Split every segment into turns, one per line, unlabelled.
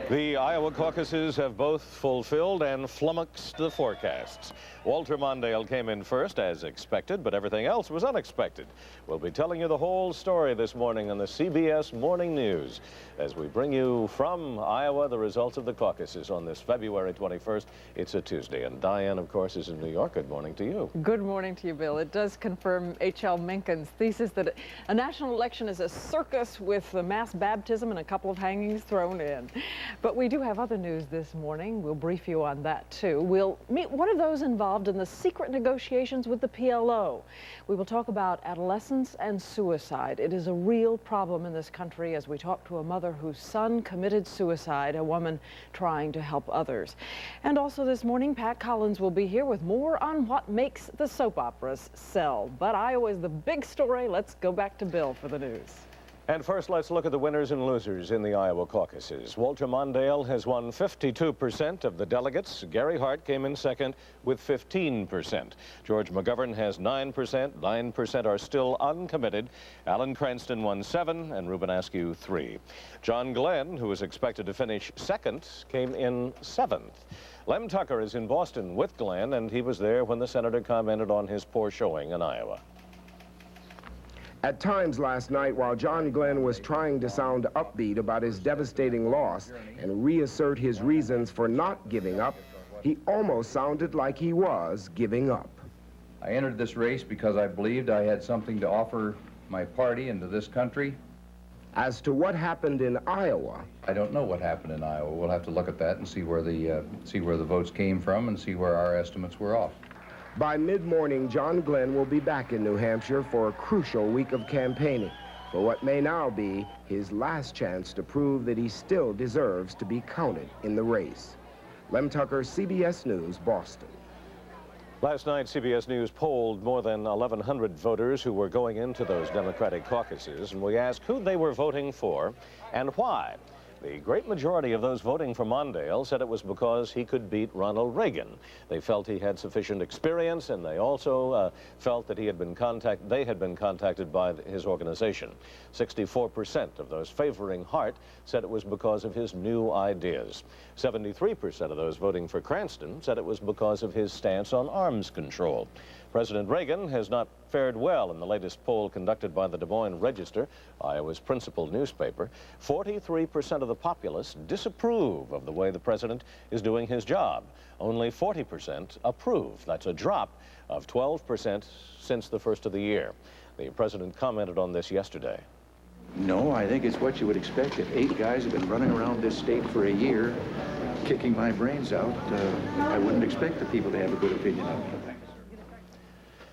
The Iowa caucuses have both fulfilled and flummoxed the forecasts. Walter Mondale came in first as expected, but everything else was unexpected. We'll be telling you the whole story this morning on the CBS Morning News as we bring you from Iowa the results of the caucuses on this February 21st. It's a Tuesday, and Diane, of course, is in New York. Good morning to you.
Good morning to you, Bill. It does confirm H.L. Mencken's thesis that a national election is a circus with a mass baptism and a couple of hangings thrown in. But we do have other news this morning. We'll brief you on that, too. We'll meet one of those involved in the secret negotiations with the PLO. We will talk about adolescence and suicide. It is a real problem in this country as we talk to a mother whose son committed suicide, a woman trying to help others. And also this morning, Pat Collins will be here with more on what makes the soap operas sell. But Iowa is the big story. Let's go back to Bill for the news.
And first, let's look at the winners and losers in the Iowa caucuses. Walter Mondale has won 52% of the delegates. Gary Hart came in second with 15%. George McGovern has 9%. 9% are still uncommitted. Alan Cranston won 7%, and Ruben Askew 3%. John Glenn, who was expected to finish second, came in 7th. Lem Tucker is in Boston with Glenn, and he was there when the senator commented on his poor showing in Iowa.
At times last night, while John Glenn was trying to sound upbeat about his devastating loss and reassert his reasons for not giving up, he almost sounded like he was giving up.
I entered this race because I believed I had something to offer my party and to this country.
As to what happened in Iowa,
I don't know what happened in Iowa. We'll have to look at that and see where the votes came from and see where our estimates were off.
by mid-morning, John Glenn will be back in New Hampshire for a crucial week of campaigning, for what may now be his last chance to prove that he still deserves to be counted in the race. Lem Tucker, CBS News, Boston.
Last night, CBS News polled more than 1,100 voters who were going into those Democratic caucuses, and we asked who they were voting for and why. The great majority of those voting for Mondale said it was because he could beat Ronald Reagan. They felt he had sufficient experience, and they also felt that they had been contacted by his organization. 64% of those favoring Hart said it was because of his new ideas. 73% of those voting for Cranston said it was because of his stance on arms control. President Reagan has not fared well in the latest poll conducted by the Des Moines Register, Iowa's principal newspaper. 43% of the populace disapprove of the way the president is doing his job. Only 40% approve. That's a drop of 12% since the first of the year. The president commented on this yesterday.
No, I think it's what you would expect. If 8 guys have been running around this state for a year, kicking my brains out, I wouldn't expect the people to have a good opinion of me.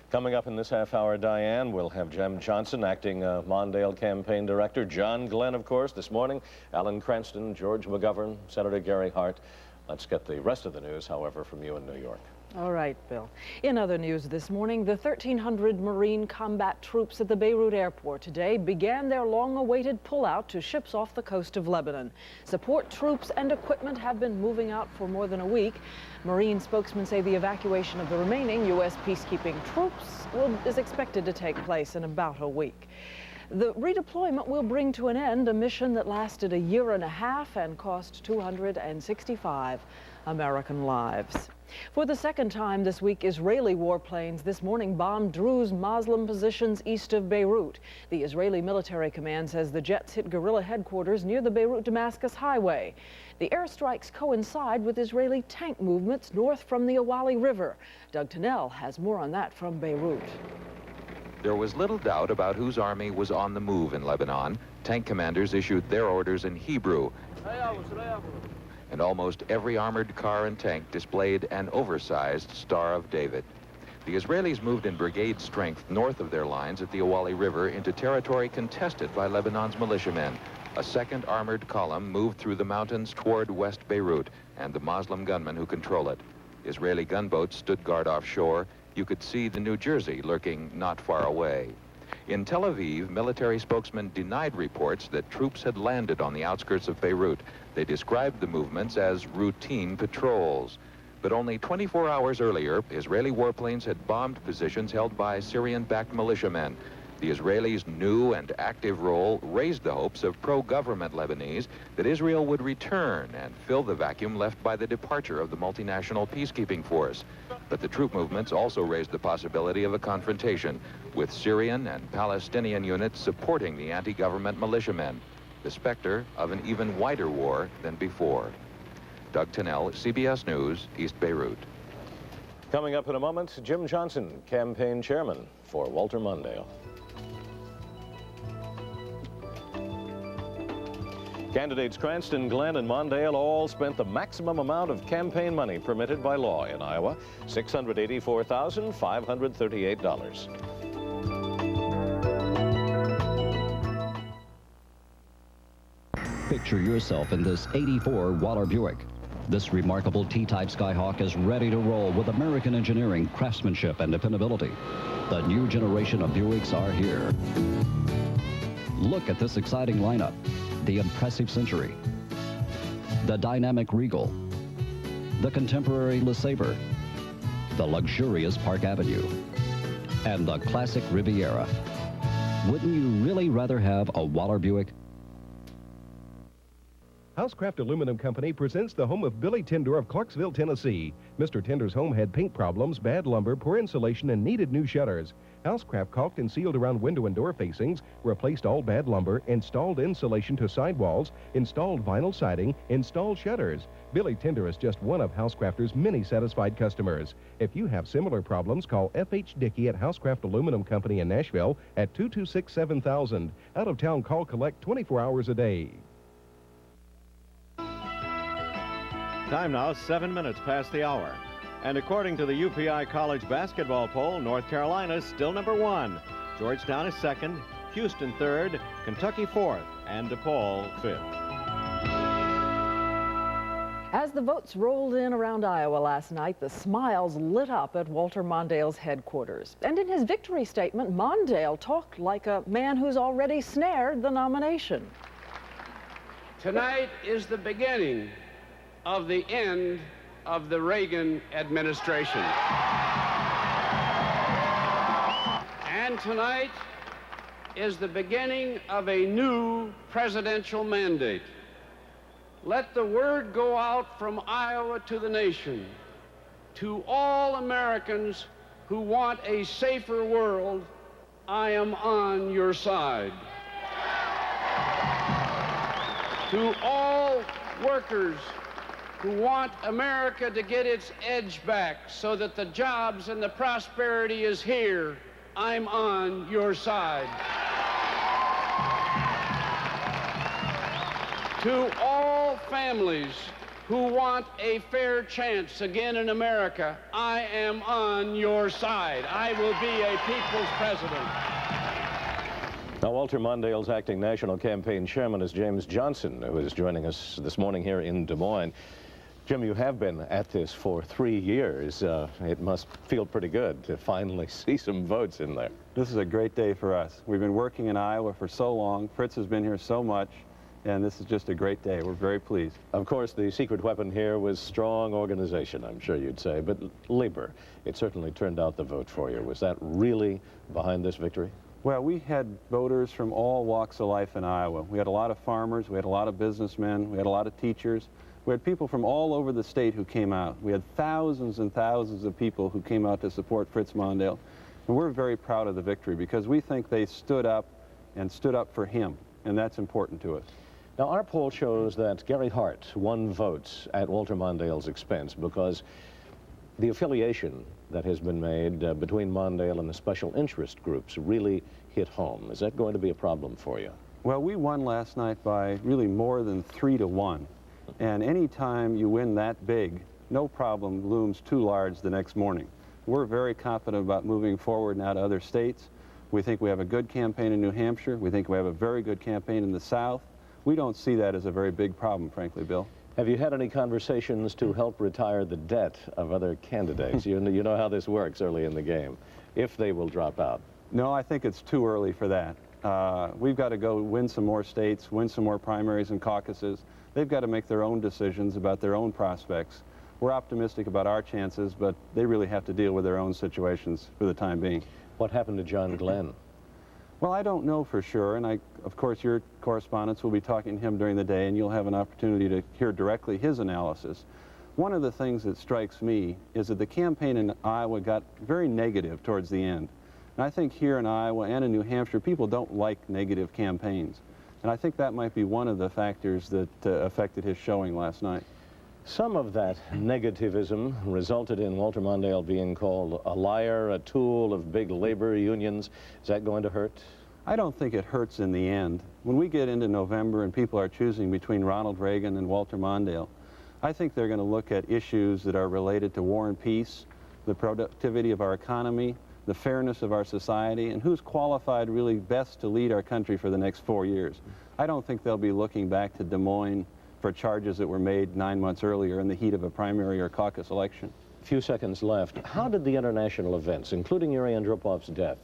Coming up in this half hour, Diane, we'll have Jem Johnson, acting Mondale campaign director, John Glenn, of course, this morning, Alan Cranston, George McGovern, Senator Gary Hart. Let's get the rest of the news, however, from you in New York.
All right, Bill. In other news this morning, the 1,300 Marine combat troops at the Beirut airport today began their long-awaited pullout to ships off the coast of Lebanon. Support troops and equipment have been moving out for more than a week. Marine spokesmen say the evacuation of the remaining U.S. peacekeeping troops is expected to take place in about a week. The redeployment will bring to an end a mission that lasted a year and a half and cost 265 American lives. For the second time this week, Israeli warplanes this morning bombed Druze Muslim positions east of Beirut. The Israeli military command says the jets hit guerrilla headquarters near the Beirut-Damascus highway. The airstrikes coincide with Israeli tank movements north from the Awali River. Doug Tennell has more on that from Beirut.
There was little doubt about whose army was on the move in Lebanon. Tank commanders issued their orders in Hebrew, and almost every armored car and tank displayed an oversized Star of David. The Israelis moved in brigade strength north of their lines at the Awali River into territory contested by Lebanon's militiamen. A second armored column moved through the mountains toward West Beirut and the Muslim gunmen who control it. Israeli gunboats stood guard offshore. You could see the New Jersey lurking not far away. In Tel Aviv, military spokesmen denied reports that troops had landed on the outskirts of Beirut. They described the movements as routine patrols. But only 24 hours earlier, Israeli warplanes had bombed positions held by Syrian-backed militiamen. The Israelis' new and active role raised the hopes of pro-government Lebanese that Israel would return and fill the vacuum left by the departure of the multinational peacekeeping force. But the troop movements also raised the possibility of a confrontation, with Syrian and Palestinian units supporting the anti-government militiamen, the specter of an even wider war than before. Doug Tennell, CBS News, East Beirut.
Coming up in a moment, Jim Johnson, campaign chairman for Walter Mondale. Candidates Cranston, Glenn, and Mondale all spent the maximum amount of campaign money permitted by law in Iowa, $684,538.
Picture yourself in this '84 Waller Buick. This remarkable T-type Skyhawk is ready to roll with American engineering, craftsmanship, and dependability. The new generation of Buicks are here. Look at this exciting lineup. The impressive Century, the dynamic Regal, the contemporary LeSabre, the luxurious Park Avenue, and the classic Riviera. Wouldn't you really rather have a Waller Buick?
Housecraft Aluminum Company presents the home of Billy Tinder of Clarksville, Tennessee. Mr. Tinder's home had paint problems, bad lumber, poor insulation, and needed new shutters. Housecraft caulked and sealed around window and door facings, replaced all bad lumber, installed insulation to sidewalls, installed vinyl siding, installed shutters. Billy Tinder is just one of Housecrafters' many satisfied customers. If you have similar problems, call F.H. Dickey at Housecraft Aluminum Company in Nashville at 226-7000. Out of town, call collect 24 hours a day.
Time now, 7 minutes past the hour. And according to the UPI College basketball poll, North Carolina is still number 1. Georgetown is 2nd, Houston 3rd, Kentucky 4th, and DePaul 5th.
As the votes rolled in around Iowa last night, the smiles lit up at Walter Mondale's headquarters. And in his victory statement, Mondale talked like a man who's already snared the nomination.
Tonight is the beginning of the end of the Reagan administration. And tonight is the beginning of a new presidential mandate. Let the word go out from Iowa to the nation, to all Americans who want a safer world. I am on your side. To all workers who want America to get its edge back so that the jobs and the prosperity is here, I'm on your side. To all families who want a fair chance again in America, I am on your side. I will be a people's president.
Now, Walter Mondale's acting national campaign chairman is James Johnson, who is joining us this morning here in Des Moines. Jim, you have been at this for 3 years. It must feel pretty good to finally see some votes in there.
This is a great day for us. We've been working in Iowa for so long. Fritz has been here so much, and this is just a great day. We're very pleased.
Of course, the secret weapon here was strong organization, I'm sure you'd say, but labor, it certainly turned out the vote for you. Was that really behind this victory?
Well, we had voters from all walks of life in Iowa. We had a lot of farmers, we had a lot of businessmen, we had a lot of teachers. We had people from all over the state who came out. We had thousands and thousands of people who came out to support Fritz Mondale. And we're very proud of the victory because we think they stood up and stood up for him, and that's important to us.
Now, our poll shows that Gary Hart won votes at Walter Mondale's expense because the affiliation that has been made between Mondale and the special interest groups really hit home. Is that going to be a problem for you?
Well, we won last night by really more than 3-1. And any time you win that big, no problem looms too large the next morning. We're very confident about moving forward now to other states. We think we have a good campaign in New Hampshire. We think we have a very good campaign in the South. We don't see that as a very big problem, frankly, Bill.
Have you had any conversations to help retire the debt of other candidates? You know how this works early in the game, if they will drop out.
No, I think it's too early for that. We've got to go win some more states, win some more primaries and caucuses. They've got to make their own decisions about their own prospects. We're optimistic about our chances, but they really have to deal with their own situations for the time being.
What happened to John Glenn?
Well, I don't know for sure, and of course, your correspondents will be talking to him during the day, and you'll have an opportunity to hear directly his analysis. One of the things that strikes me is that the campaign in Iowa got very negative towards the end. And I think here in Iowa and in New Hampshire, people don't like negative campaigns. And I think that might be one of the factors that affected his showing last night.
Some of that negativism resulted in Walter Mondale being called a liar, a tool of big labor unions. Is that going to hurt?
I don't think it hurts in the end. When we get into November and people are choosing between Ronald Reagan and Walter Mondale, I think they're going to look at issues that are related to war and peace, the productivity of our economy, the fairness of our society, and who's qualified really best to lead our country for the next 4 years. I don't think they'll be looking back to Des Moines for charges that were made 9 months earlier in the heat of a primary or caucus election.
A few seconds left. How did the international events, including Yuri Andropov's death,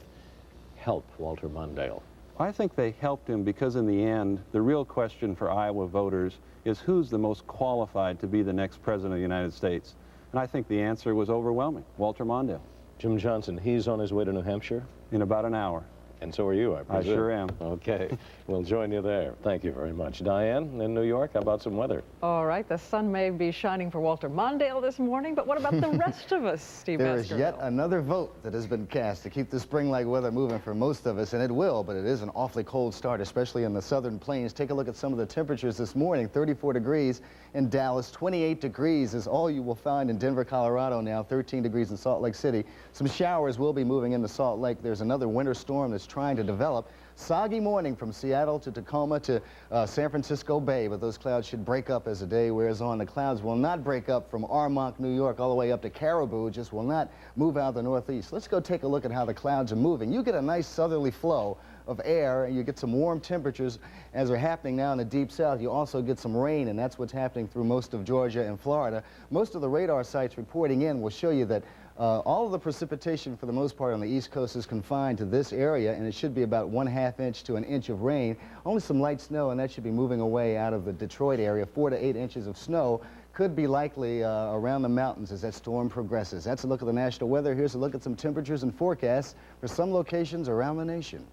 help Walter Mondale?
I think they helped him because in the end, the real question for Iowa voters is who's the most qualified to be the next president of the United States. And I think the answer was overwhelming, Walter Mondale.
Jim Johnson, he's on his way to New Hampshire?
In about an hour.
And so are you, I presume.
I sure am.
Okay, we'll join you there. Thank you very much. Diane, in New York, how about some weather?
All right, the sun may be shining for Walter Mondale this morning, but what about the rest of us, Steve
There is
Baskerville?
yet another vote that has been cast to keep the spring-like weather moving for most of us, and it will, but it is an awfully cold start, especially in the southern plains. Take a look at some of the temperatures this morning. 34 degrees in Dallas, 28 degrees is all you will find in Denver, Colorado now, 13 degrees in Salt Lake City. Some showers will be moving into Salt Lake. There's another winter storm that's trying to develop. Soggy morning from Seattle to Tacoma to San Francisco Bay, but those clouds should break up as the day wears on. The clouds will not break up from Armonk, New York, all the way up to Caribou, just will not move out the northeast. Let's go take a look at how the clouds are moving. You get a nice southerly flow of air, and you get some warm temperatures as are happening now in the deep south. You also get some rain, and that's what's happening through most of Georgia and Florida. Most of the radar sites reporting in will show you that all of the precipitation for the most part on the East Coast is confined to this area, and it should be about 1/2 inch to 1 inch of rain. Only some light snow, and that should be moving away out of the Detroit area. 4 to 8 inches of snow could be likely around the mountains as that storm progresses. That's a look at the national weather. Here's a look at some temperatures and forecasts for some locations around the nation.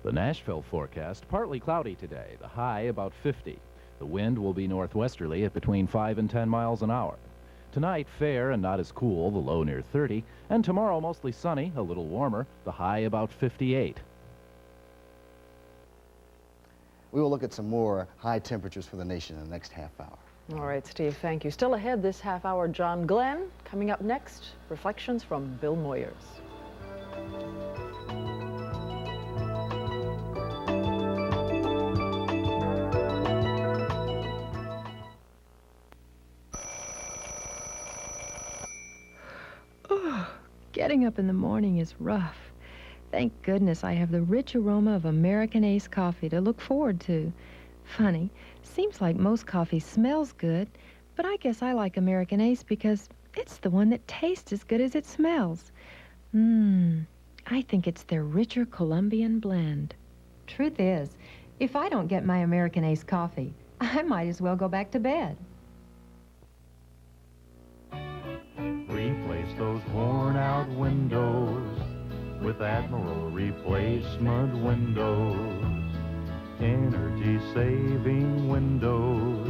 The Nashville forecast, partly cloudy today, the high about 50. The wind will be northwesterly at between 5 and 10 miles an hour. Tonight, fair and not as cool, the low near 30, and tomorrow mostly sunny, a little warmer, the high about 58.
We will look at some more high temperatures for the nation in the next half hour.
All right, Steve, thank you. Still ahead this half hour, John Glenn. Coming up next, reflections from Bill Moyers.
Getting up in the morning is rough. Thank goodness I have the rich aroma of American Ace coffee to look forward to. Funny, seems like most coffee smells good, but I guess I like American Ace because it's the one that tastes as good as it smells. I think it's their richer Colombian blend.
Truth is, if I don't get my American Ace coffee, I might as well go back to bed.
Replace those worn-out windows with Admiral replacement windows. Energy-saving windows.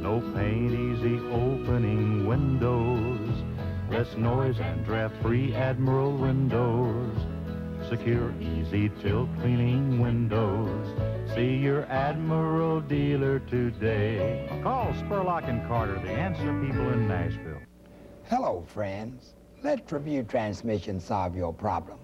No paint, easy opening windows. Less noise and draft-free Admiral windows. Secure, easy tilt cleaning windows. See your Admiral dealer today. Call Spurlock and Carter, the answer people in Nashville.
Hello, friends. Let Tribune Transmission solve your problem.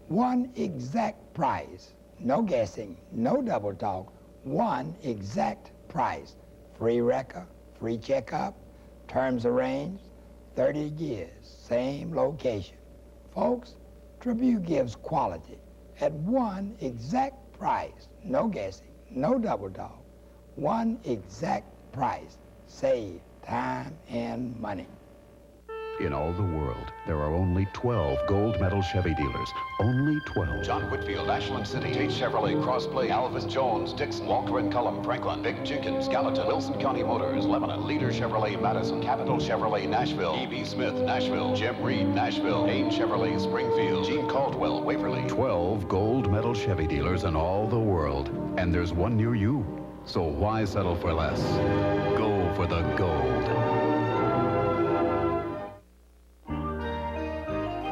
One exact price. No guessing, no double talk. One exact price. Free wrecker, free checkup, terms arranged, 30 years, same location. Folks, Tribune gives quality at one exact price. No guessing, no double talk. One exact price. Save time and money.
In all the world, there are only 12 gold medal Chevy dealers. Only 12.
John Whitfield, Ashland City, Tate Chevrolet, Crossplay, Alvis Jones, Dixon, Walker and Cullum, Franklin, Big Jenkins, Gallatin, Wilson County Motors, Lebanon, Leader Chevrolet, Madison, Capital Chevrolet, Nashville, E.B. Smith, Nashville, Jim Reed, Nashville, Ain Chevrolet, Springfield, Gene Caldwell, Waverly.
12 gold medal Chevy dealers in all the world. And there's one near you. So why settle for less? Go for the gold.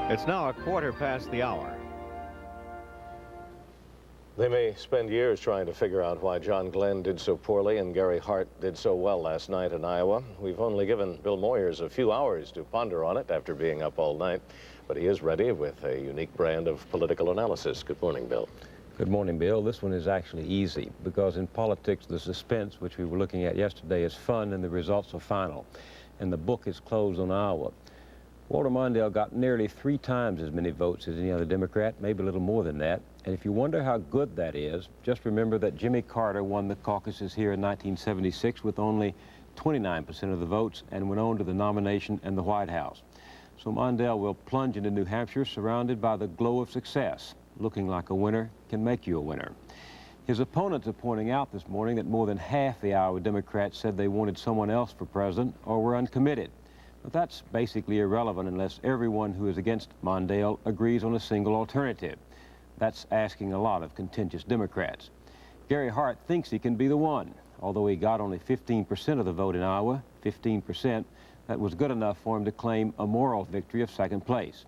It's now 1:15.
They may spend years trying to figure out why John Glenn did so poorly and Gary Hart did so well last night in Iowa. We've only given Bill Moyers a few hours to ponder on it after being up all night, but he is ready with a unique brand of political analysis. Good morning, Bill.
Good morning, Bill. This one is actually easy because in politics, the suspense, which we were looking at yesterday, is fun and the results are final. And the book is closed on Iowa. Walter Mondale got nearly 3 times as many votes as any other Democrat, maybe a little more than that. And if you wonder how good that is, just remember that Jimmy Carter won the caucuses here in 1976 with only 29% of the votes and went on to the nomination and the White House. So Mondale will plunge into New Hampshire surrounded by the glow of success. Looking like a winner can make you a winner. His opponents are pointing out this morning that more than half the Iowa Democrats said they wanted someone else for president or were uncommitted. But that's basically irrelevant unless everyone who is against Mondale agrees on a single alternative. That's asking a lot of contentious Democrats. Gary Hart thinks he can be the one. Although he got only 15% of the vote in Iowa, 15%, that was good enough for him to claim a moral victory of second place.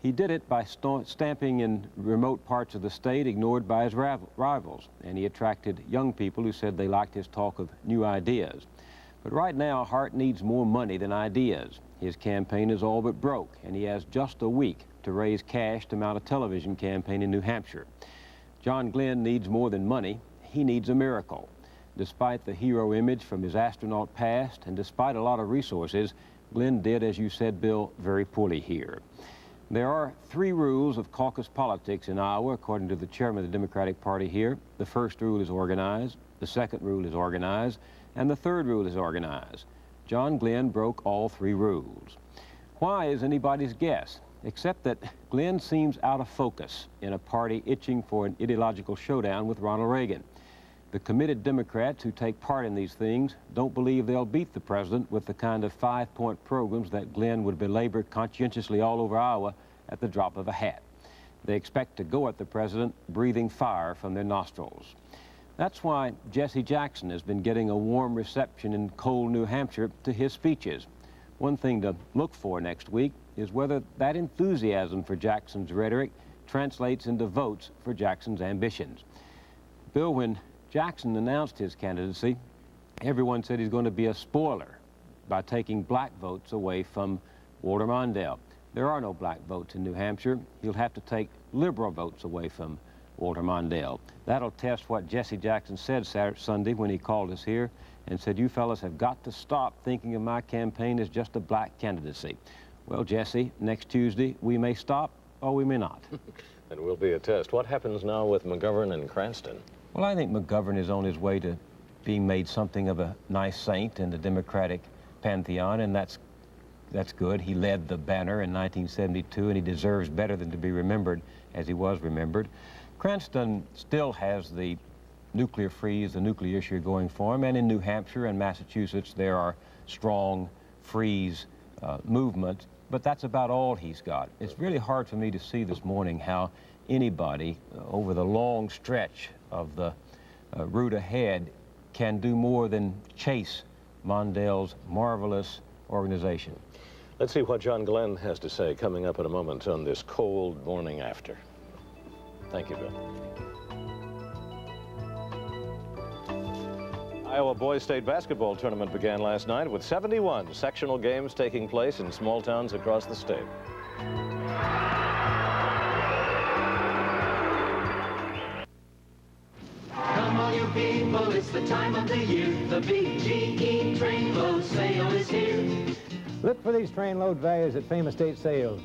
He did it by stamping in remote parts of the state ignored by his rivals, and he attracted young people who said they liked his talk of new ideas. But right now, Hart needs more money than ideas. His campaign is all but broke, and he has just a week to raise cash to mount a television campaign in New Hampshire. John Glenn needs more than money. He needs a miracle. Despite the hero image from his astronaut past, and despite a lot of resources, Glenn did, as you said, Bill, very poorly here. There are 3 rules of caucus politics in Iowa, according to the chairman of the Democratic Party here. The first rule is organize, the second rule is organize, and the third rule is organize. John Glenn broke all 3 rules. Why is anybody's guess, except that Glenn seems out of focus in a party itching for an ideological showdown with Ronald Reagan. The committed Democrats who take part in these things don't believe they'll beat the president with the kind of 5-point programs that Glenn would belabor conscientiously all over Iowa at the drop of a hat. They expect to go at the president breathing fire from their nostrils. That's why Jesse Jackson has been getting a warm reception in cold New Hampshire to his speeches. One thing to look for next week is whether that enthusiasm for Jackson's rhetoric translates into votes for Jackson's ambitions. Bill, when Jackson announced his candidacy, everyone said he's going to be a spoiler by taking black votes away from Walter Mondale. There are no black votes in New Hampshire. He'll have to take liberal votes away from Walter Mondale. That'll test what Jesse Jackson said Sunday when he called us here and said, "You fellas have got to stop thinking of my campaign as just a black candidacy." Well, Jesse, next Tuesday we may stop or we may not.
And will be a test. What happens now with McGovern and Cranston?
Well, I think McGovern is on his way to being made something of a nice saint in the Democratic pantheon, and that's good. He led the banner in 1972, and he deserves better than to be remembered as he was remembered. Cranston still has the nuclear freeze, the nuclear issue going for him, and in New Hampshire and Massachusetts there are strong freeze movements, but that's about all he's got. It's really hard for me to see this morning how anybody over the long stretch of the route ahead can do more than chase Mondale's marvelous organization.
Let's see what John Glenn has to say coming up in a moment on this cold morning after. Thank you, Bill. Iowa Boys State Basketball Tournament began last night with 71 sectional games taking place in small towns across the state.
Come on, you people, it's the time of the year. The BGE train load sale is here.
Look for these train load values at Famous State Sales.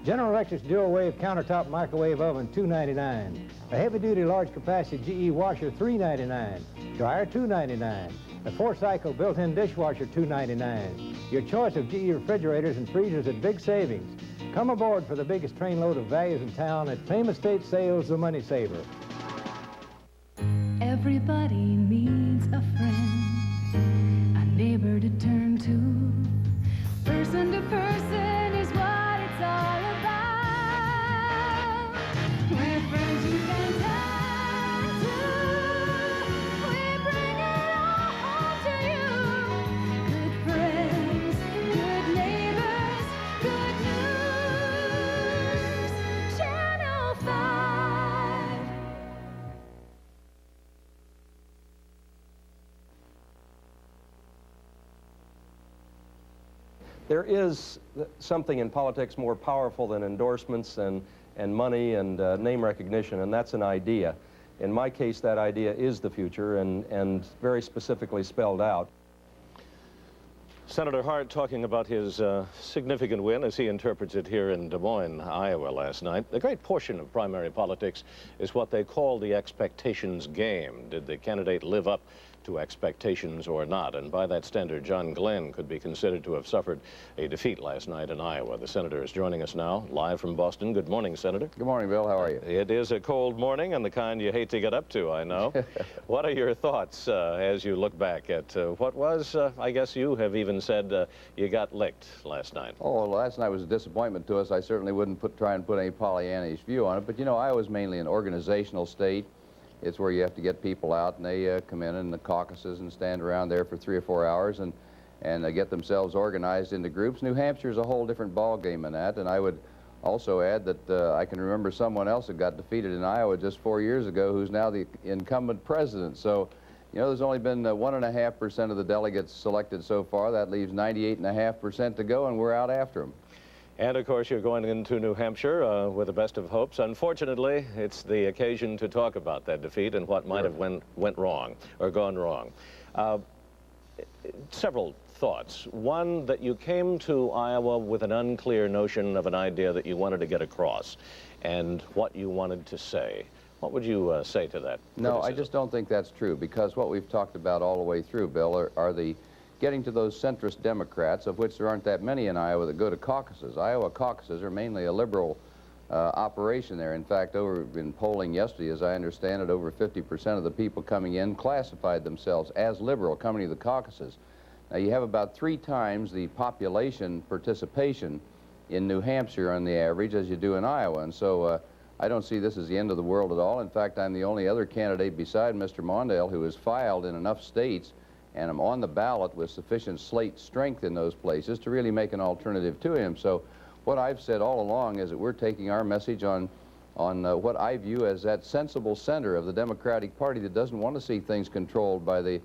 General Electric's dual wave countertop microwave oven, $2.99. A heavy-duty large capacity GE washer, $3.99. Dryer, $2.99. A 4-cycle built-in dishwasher, $2.99. Your choice of GE refrigerators and freezers at big savings. Come aboard for the biggest trainload of values in town at Famous State Sales, the Money Saver.
Everybody needs a friend, a neighbor to turn to. Person to person is what it's all about. We're friends you can turn to. We bring it all home to you. Good friends, good neighbors, good news. Channel 5.
There is something in politics more powerful than endorsements and money and name recognition, and that's an idea. In my case, that idea is the future and very specifically spelled out.
Senator Hart talking about his significant win as he interprets it here in Des Moines, Iowa last night. A great portion of primary politics is what they call the expectations game. Did the candidate live up to expectations or not? And by that standard, John Glenn could be considered to have suffered a defeat last night in Iowa. The senator is joining us now, live from Boston. Good morning, Senator.
Good morning, Bill. How are you?
It is a cold morning and the kind you hate to get up to, I know. What are your thoughts as you look back at what was, I guess you have even said you got licked last night?
Oh, last night was a disappointment to us. I certainly wouldn't try and put any Pollyannish view on it, but you know, Iowa's mainly an organizational state. It's where you have to get people out, and they come in the caucuses and stand around there for 3 or 4 hours and get themselves organized into groups. New Hampshire's a whole different ballgame in that, and I would also add that I can remember someone else that got defeated in Iowa just 4 years ago who's now the incumbent president. So, you know, there's only been 1.5% of the delegates selected so far. That leaves 98.5% to go, and we're out after them.
And, of course, you're going into New Hampshire with the best of hopes. Unfortunately, it's the occasion to talk about that defeat and what might have went wrong or gone wrong. Several thoughts. One, that you came to Iowa with an unclear notion of an idea that you wanted to get across and what you wanted to say. What would you say to that?
No, I just don't think that's true, because what we've talked about all the way through, Bill, are the getting to those centrist Democrats, of which there aren't that many in Iowa that go to caucuses. Iowa caucuses are mainly a liberal operation there. In fact, in polling yesterday, as I understand it, over 50% of the people coming in classified themselves as liberal coming to the caucuses. Now, you have about 3 times the population participation in New Hampshire on the average as you do in Iowa, and so I don't see this as the end of the world at all. In fact, I'm the only other candidate beside Mr. Mondale who has filed in enough states, and I'm on the ballot with sufficient slate strength in those places to really make an alternative to him. So what I've said all along is that we're taking our message on what I view as that sensible center of the Democratic Party that doesn't want to see things controlled by the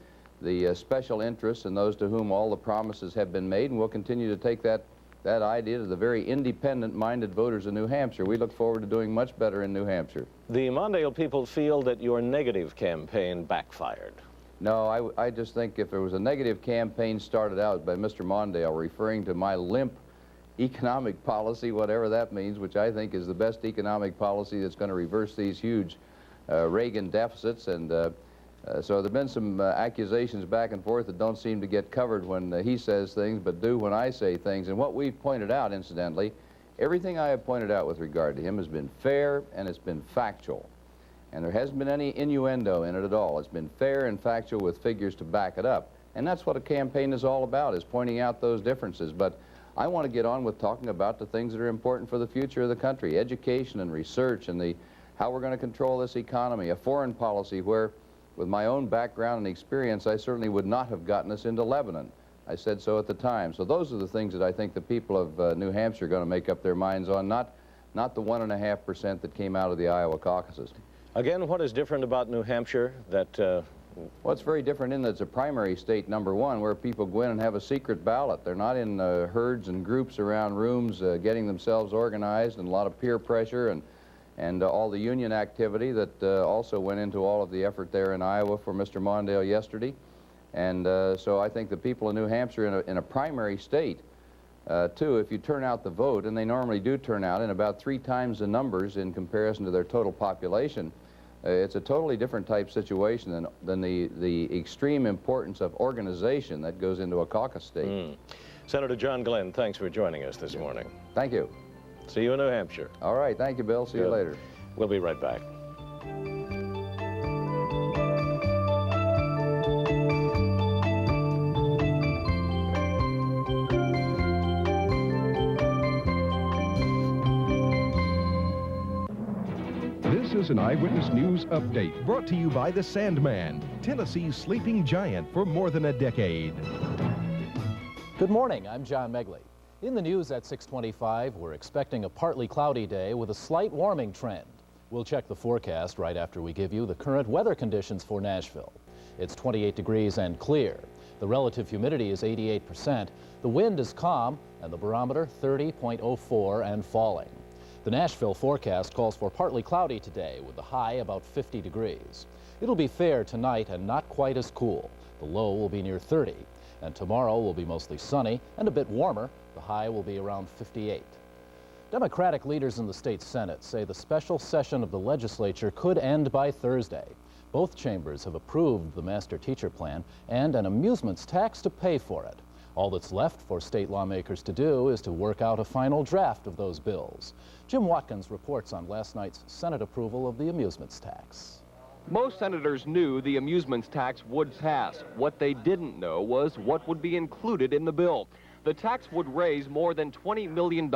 special interests and those to whom all the promises have been made, and we'll continue to take that idea to the very independent-minded voters of New Hampshire. We look forward to doing much better in New Hampshire.
The Mondale people feel that your negative campaign backfired.
No, I just think if there was a negative campaign started out by Mr. Mondale referring to my limp economic policy, whatever that means, which I think is the best economic policy that's going to reverse these huge Reagan deficits, and so there have been some accusations back and forth that don't seem to get covered when he says things, but do when I say things. And what we've pointed out, incidentally, everything I have pointed out with regard to him has been fair and it's been factual. And there hasn't been any innuendo in it at all. It's been fair and factual with figures to back it up. And that's what a campaign is all about, is pointing out those differences. But I want to get on with talking about the things that are important for the future of the country, education and research and how we're going to control this economy, a foreign policy where, with my own background and experience, I certainly would not have gotten us into Lebanon. I said so at the time. So those are the things that I think the people of New Hampshire are going to make up their minds on, not the 1.5% that came out of the Iowa caucuses.
Again, what is different about New Hampshire that...
Well, it's very different in that it's a primary state, number one, where people go in and have a secret ballot. They're not in herds and groups around rooms getting themselves organized, and a lot of peer pressure and all the union activity that also went into all of the effort there in Iowa for Mr. Mondale yesterday. And so I think the people of New Hampshire in a primary state, too, if you turn out the vote, and they normally do turn out in about 3 times the numbers in comparison to their total population, It's a totally different type situation than the extreme importance of organization that goes into a caucus state.
Senator John Glenn, thanks for joining us this morning.
Thank you.
See you in New Hampshire.
All right, thank you, Bill. See you later.
We'll be right back.
This is an Eyewitness News update brought to you by the Sandman, Tennessee's sleeping giant for more than a decade.
Good morning, I'm John Megley. In the news at 6:25, we're expecting a partly cloudy day with a slight warming trend. We'll check the forecast right after we give you the current weather conditions for Nashville. It's 28 degrees and clear. The relative humidity is 88%. The wind is calm, and the barometer 30.04 and falling. The Nashville forecast calls for partly cloudy today with the high about 50 degrees. It'll be fair tonight and not quite as cool. The low will be near 30. And tomorrow will be mostly sunny and a bit warmer. The high will be around 58. Democratic leaders in the state Senate say the special session of the legislature could end by Thursday. Both chambers have approved the master teacher plan and an amusements tax to pay for it. All that's left for state lawmakers to do is to work out a final draft of those bills. Jim Watkins reports on last night's Senate approval of the amusements tax.
Most senators knew the amusements tax would pass. What they didn't know was what would be included in the bill. The tax would raise more than $20 million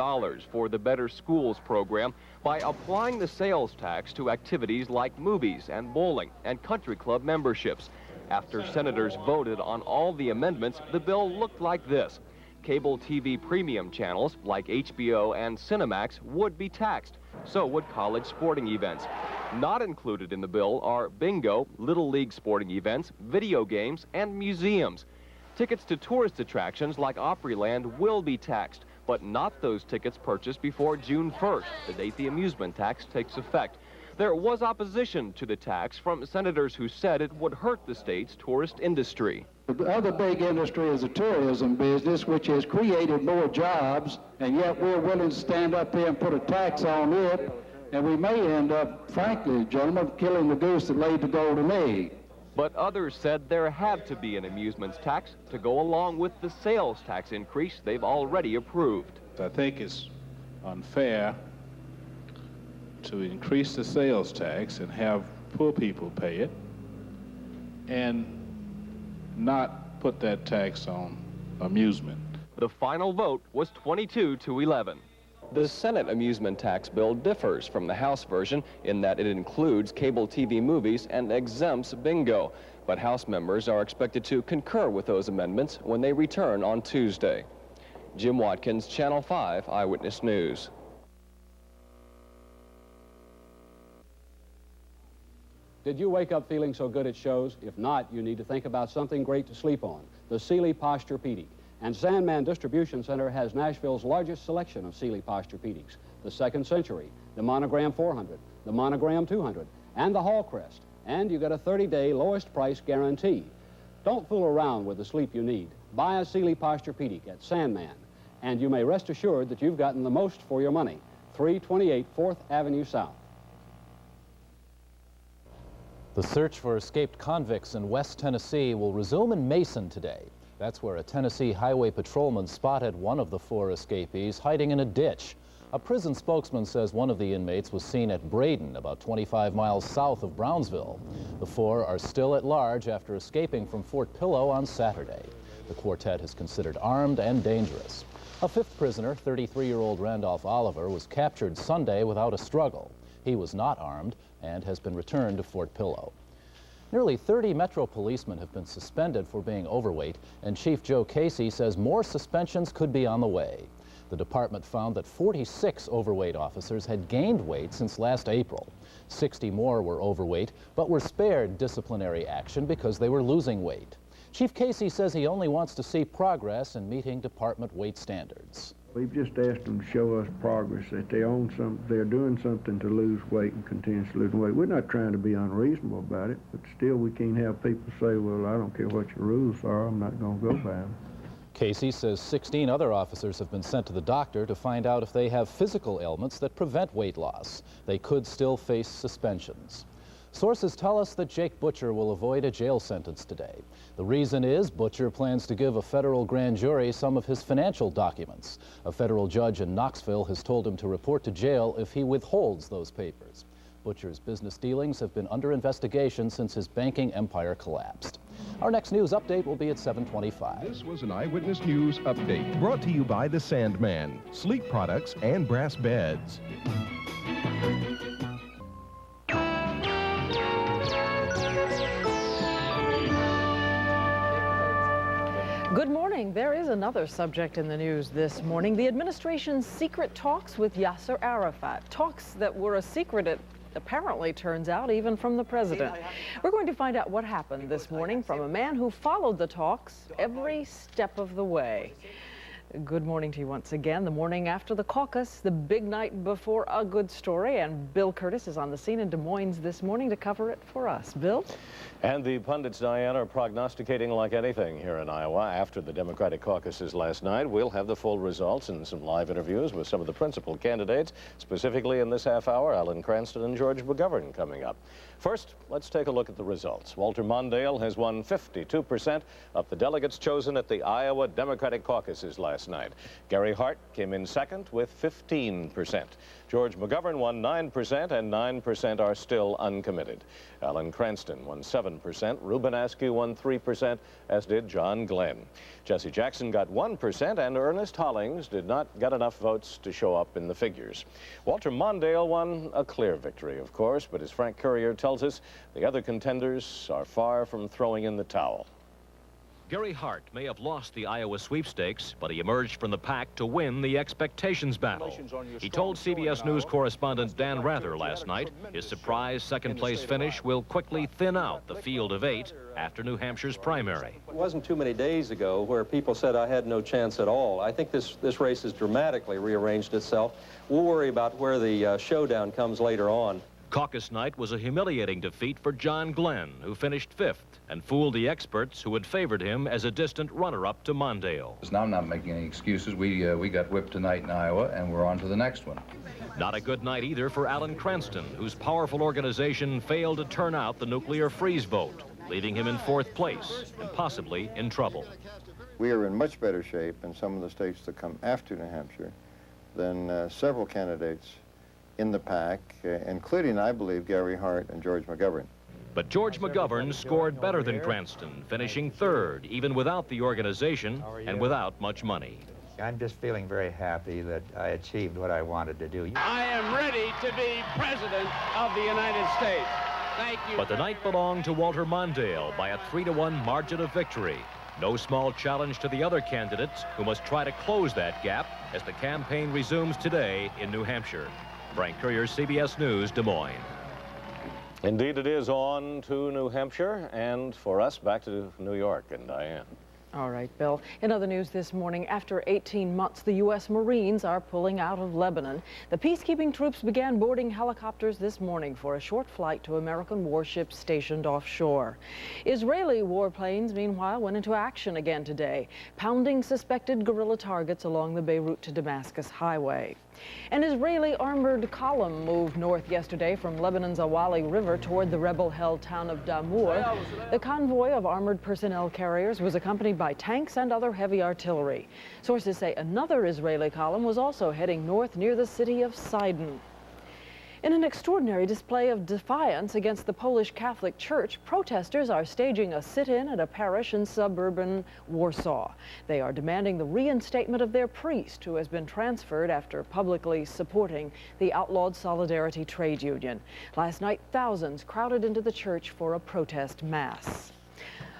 for the Better Schools program by applying the sales tax to activities like movies and bowling and country club memberships. After senators voted on all the amendments, the bill looked like this. Cable TV premium channels like HBO and Cinemax would be taxed. So would college sporting events. Not included in the bill are bingo, Little League sporting events, video games, and museums. Tickets to tourist attractions like Opryland will be taxed, but not those tickets purchased before June 1st, the date the amusement tax takes effect. There was opposition to the tax from senators who said it would hurt the state's tourist industry.
The other big industry is the tourism business, which has created more jobs, and yet we're willing to stand up here and put a tax on it, and we may end up, frankly, gentlemen, killing the goose that laid the golden egg.
But others said there had to be an amusements tax to go along with the sales tax increase they've already approved.
I think it's unfair to increase the sales tax and have poor people pay it and not put that tax on amusement.
The final vote was 22 to 11. The Senate amusement tax bill differs from the House version in that it includes cable TV movies and exempts bingo. But House members are expected to concur with those amendments when they return on Tuesday. Jim Watkins, Channel 5 Eyewitness News.
Did you wake up feeling so good it shows? If not, you need to think about something great to sleep on, the Sealy Posturepedic. And Sandman Distribution Center has Nashville's largest selection of Sealy Posturepedics, the Second Century, the Monogram 400, the Monogram 200, and the Hallcrest. And you get a 30-day lowest price guarantee. Don't fool around with the sleep you need. Buy a Sealy Posturepedic at Sandman, and you may rest assured that you've gotten the most for your money. 328 4th Avenue South.
The search for escaped convicts in West Tennessee will resume in Mason today. That's where a Tennessee highway patrolman spotted one of the 4 escapees hiding in a ditch. A prison spokesman says one of the inmates was seen at Braden, about 25 miles south of Brownsville. The 4 are still at large after escaping from Fort Pillow on Saturday. The quartet is considered armed and dangerous. A 5th prisoner, 33-year-old Randolph Oliver, was captured Sunday without a struggle. He was not armed and has been returned to Fort Pillow. Nearly 30 Metro policemen have been suspended for being overweight, and Chief Joe Casey says more suspensions could be on the way. The department found that 46 overweight officers had gained weight since last April. 60 more were overweight, but were spared disciplinary action because they were losing weight. Chief Casey says he only wants to see progress in meeting department weight standards.
We've just asked them to show us progress, that they're doing something to lose weight and continue to lose weight. We're not trying to be unreasonable about it, but still we can't have people say, well, I don't care what your rules are, I'm not going to go by them.
Casey says 16 other officers have been sent to the doctor to find out if they have physical ailments that prevent weight loss. They could still face suspensions. Sources tell us that Jake Butcher will avoid a jail sentence today. The reason is Butcher plans to give a federal grand jury some of his financial documents. A federal judge in Knoxville has told him to report to jail if he withholds those papers. Butcher's business dealings have been under investigation since his banking empire collapsed. Our next news update will be at 7:25.
This was an Eyewitness News update brought to you by the Sandman, sleep products and brass beds.
Good morning. There is another subject in the news this morning. The administration's secret talks with Yasser Arafat. Talks that were a secret, it apparently turns out, even from the president. We're going to find out what happened this morning from a man who followed the talks every step of the way. Good morning to you once again. The morning after the caucus, the big night before a good story, and Bill Curtis is on the scene in Des Moines this morning to cover it for us. Bill?
And the pundits, Diane, are prognosticating like anything here in Iowa after the Democratic caucuses last night. We'll have the full results and some live interviews with some of the principal candidates, specifically in this half hour, Alan Cranston and George McGovern coming up. First, let's take a look at the results. Walter Mondale has won 52% of the delegates chosen at the Iowa Democratic caucuses last night. Gary Hart came in second with 15%. George McGovern won 9%, and 9% are still uncommitted. Alan Cranston won 7%. Ruben Askew won 3%, as did John Glenn. Jesse Jackson got 1%, and Ernest Hollings did not get enough votes to show up in the figures. Walter Mondale won a clear victory, of course, but as Frank Courier tells us, the other contenders are far from throwing in the towel.
Gary Hart may have lost the Iowa sweepstakes, but he emerged from the pack to win the expectations battle. He told CBS News correspondent Dan Rather last night his surprise second-place finish will quickly thin out the field of 8 after New Hampshire's primary.
It wasn't too many days ago where people said I had no chance at all. I think this race has dramatically rearranged itself. We'll worry about where the showdown comes later on.
Caucus night was a humiliating defeat for John Glenn, who finished 5th and fooled the experts who had favored him as a distant runner-up to Mondale.
Now I'm not making any excuses. We got whipped tonight in Iowa, and we're on to the next one.
Not a good night either for Alan Cranston, whose powerful organization failed to turn out the nuclear freeze vote, leaving him in 4th place and possibly in trouble.
We are in much better shape in some of the states that come after New Hampshire than several candidates in the pack, including, I believe, Gary Hart and George McGovern.
But George McGovern scored better than Cranston, finishing 3rd, even without the organization and without much money.
I'm just feeling very happy that I achieved what I wanted to do.
I am ready to be President of the United States. Thank you.
But the night belonged to Walter Mondale by a 3-to-1 margin of victory. No small challenge to the other candidates, who must try to close that gap as the campaign resumes today in New Hampshire. Frank Courier, CBS News, Des Moines.
Indeed, it is on to New Hampshire, and for us, back to New York and Diane.
All right, Bill. In other news this morning, after 18 months, the U.S. Marines are pulling out of Lebanon. The peacekeeping troops began boarding helicopters this morning for a short flight to American warships stationed offshore. Israeli warplanes, meanwhile, went into action again today, pounding suspected guerrilla targets along the Beirut to Damascus highway. An Israeli armored column moved north yesterday from Lebanon's Awali River toward the rebel-held town of Damour. The convoy of armored personnel carriers was accompanied by tanks and other heavy artillery. Sources say another Israeli column was also heading north near the city of Sidon. In an extraordinary display of defiance against the Polish Catholic Church, protesters are staging a sit-in at a parish in suburban Warsaw. They are demanding the reinstatement of their priest, who has been transferred after publicly supporting the outlawed Solidarity trade union. Last night, thousands crowded into the church for a protest mass.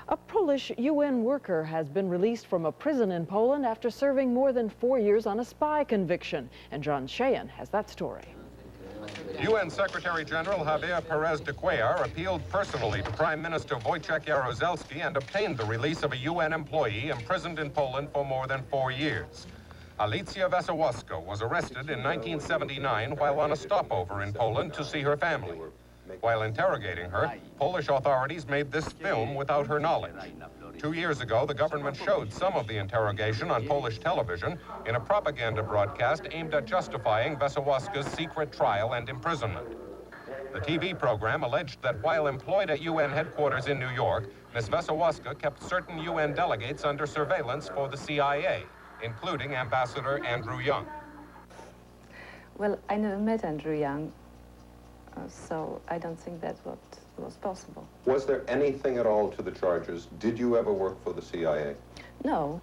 A Polish UN worker has been released from a prison in Poland after serving more than 4 years on a spy conviction. And John Sheehan has that story.
UN Secretary General Javier Perez de Cuellar appealed personally to Prime Minister Wojciech Jaruzelski and obtained the release of a UN employee imprisoned in Poland for more than 4 years. Alicja Wesołowska was arrested in 1979 while on a stopover in Poland to see her family. While interrogating her, Polish authorities made this film without her knowledge. 2 years ago, the government showed some of the interrogation on Polish television in a propaganda broadcast aimed at justifying Wesołowska's secret trial and imprisonment. The TV program alleged that while employed at UN headquarters in New York, Ms. Wesołowska kept certain UN delegates under surveillance for the CIA, including Ambassador Andrew Young.
Well, I never met Andrew Young, so I don't think that's what was possible.
Was there anything at all to the charges? Did you ever work for the CIA?
No.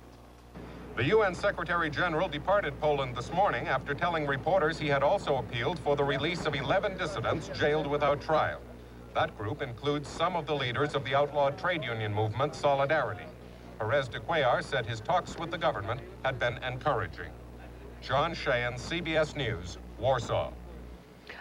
The UN Secretary General departed Poland this morning after telling reporters he had also appealed for the release of 11 dissidents jailed without trial. That group includes some of the leaders of the outlawed trade union movement, Solidarity. Perez de Cuellar said his talks with the government had been encouraging. John Sheehan, CBS News, Warsaw.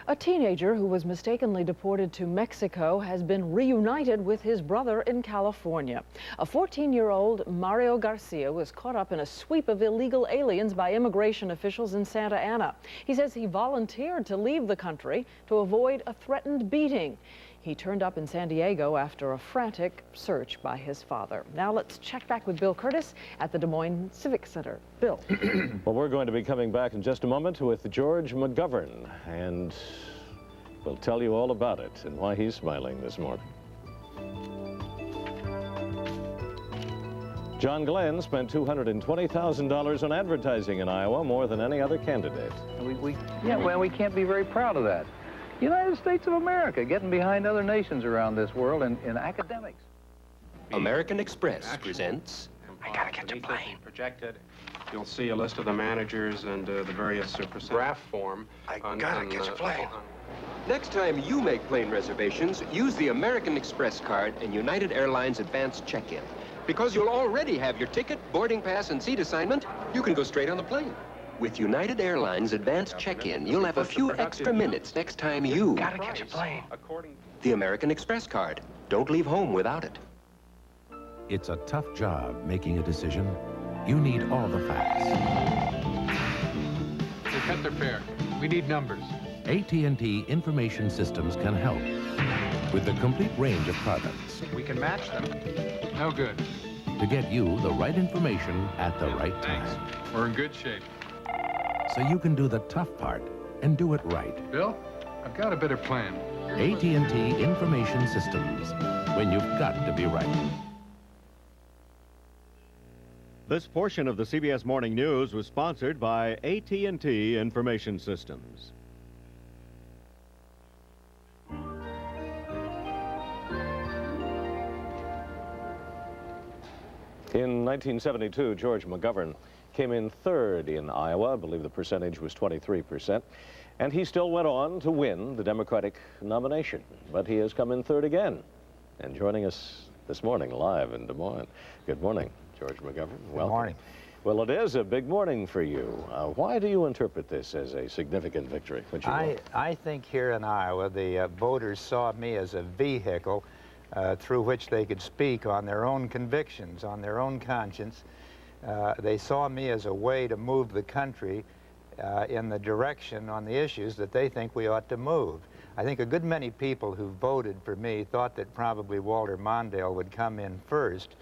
A teenager who was mistakenly deported to Mexico has been reunited with his brother in California. A 14-year-old Mario Garcia was caught up in a sweep of illegal aliens by immigration officials in Santa Ana. He says he volunteered to leave the country to avoid a threatened beating. He turned up in San Diego after a frantic search by his father. Now let's check back with Bill Curtis at the Des Moines Civic Center. Bill.
Well, we're going to be coming back in just a moment with George McGovern, and we'll tell you all about it and why he's smiling this morning. John Glenn spent $220,000 on advertising in Iowa, more than any other candidate.
We can't be very proud of that. United States of America, getting behind other nations around this world in academics.
American Express presents...
I gotta catch a plane.
Projected. You'll see a list of the managers and the various graph form.
I gotta catch a plane.
Next time you make plane reservations, use the American Express card and United Airlines advanced check-in. Because you'll already have your ticket, boarding pass, and seat assignment, you can go straight on the plane. With United Airlines advanced check-in, you'll have a few extra minutes next time you...
Gotta catch a plane.
The American Express card. Don't leave home without it.
It's a tough job making a decision. You need all the facts.
They cut their fare. We need numbers.
AT&T Information Systems can help with the complete range of products
We can match them. No good.
to get you the right information at the right time.
Thanks. We're in good shape.
So you can do the tough part and do it right.
Bill, I've got a better plan.
AT&T Information Systems, when you've got to be right.
This portion of the CBS Morning News was sponsored by AT&T Information Systems.
In 1972, George McGovern came in third in Iowa. I believe the percentage was 23%. And he still went on to win the Democratic nomination. But he has come in third again. And joining us this morning live in Des Moines. Good morning, George McGovern.
Good morning.
Well, it is a big morning for you. Why do you interpret this as a significant victory?
I think here in Iowa, the voters saw me as a vehicle through which they could speak on their own convictions, on their own conscience. They saw me as a way to move the country in the direction on the issues that they think we ought to move. I think a good many people who voted for me thought that probably Walter Mondale would come in first,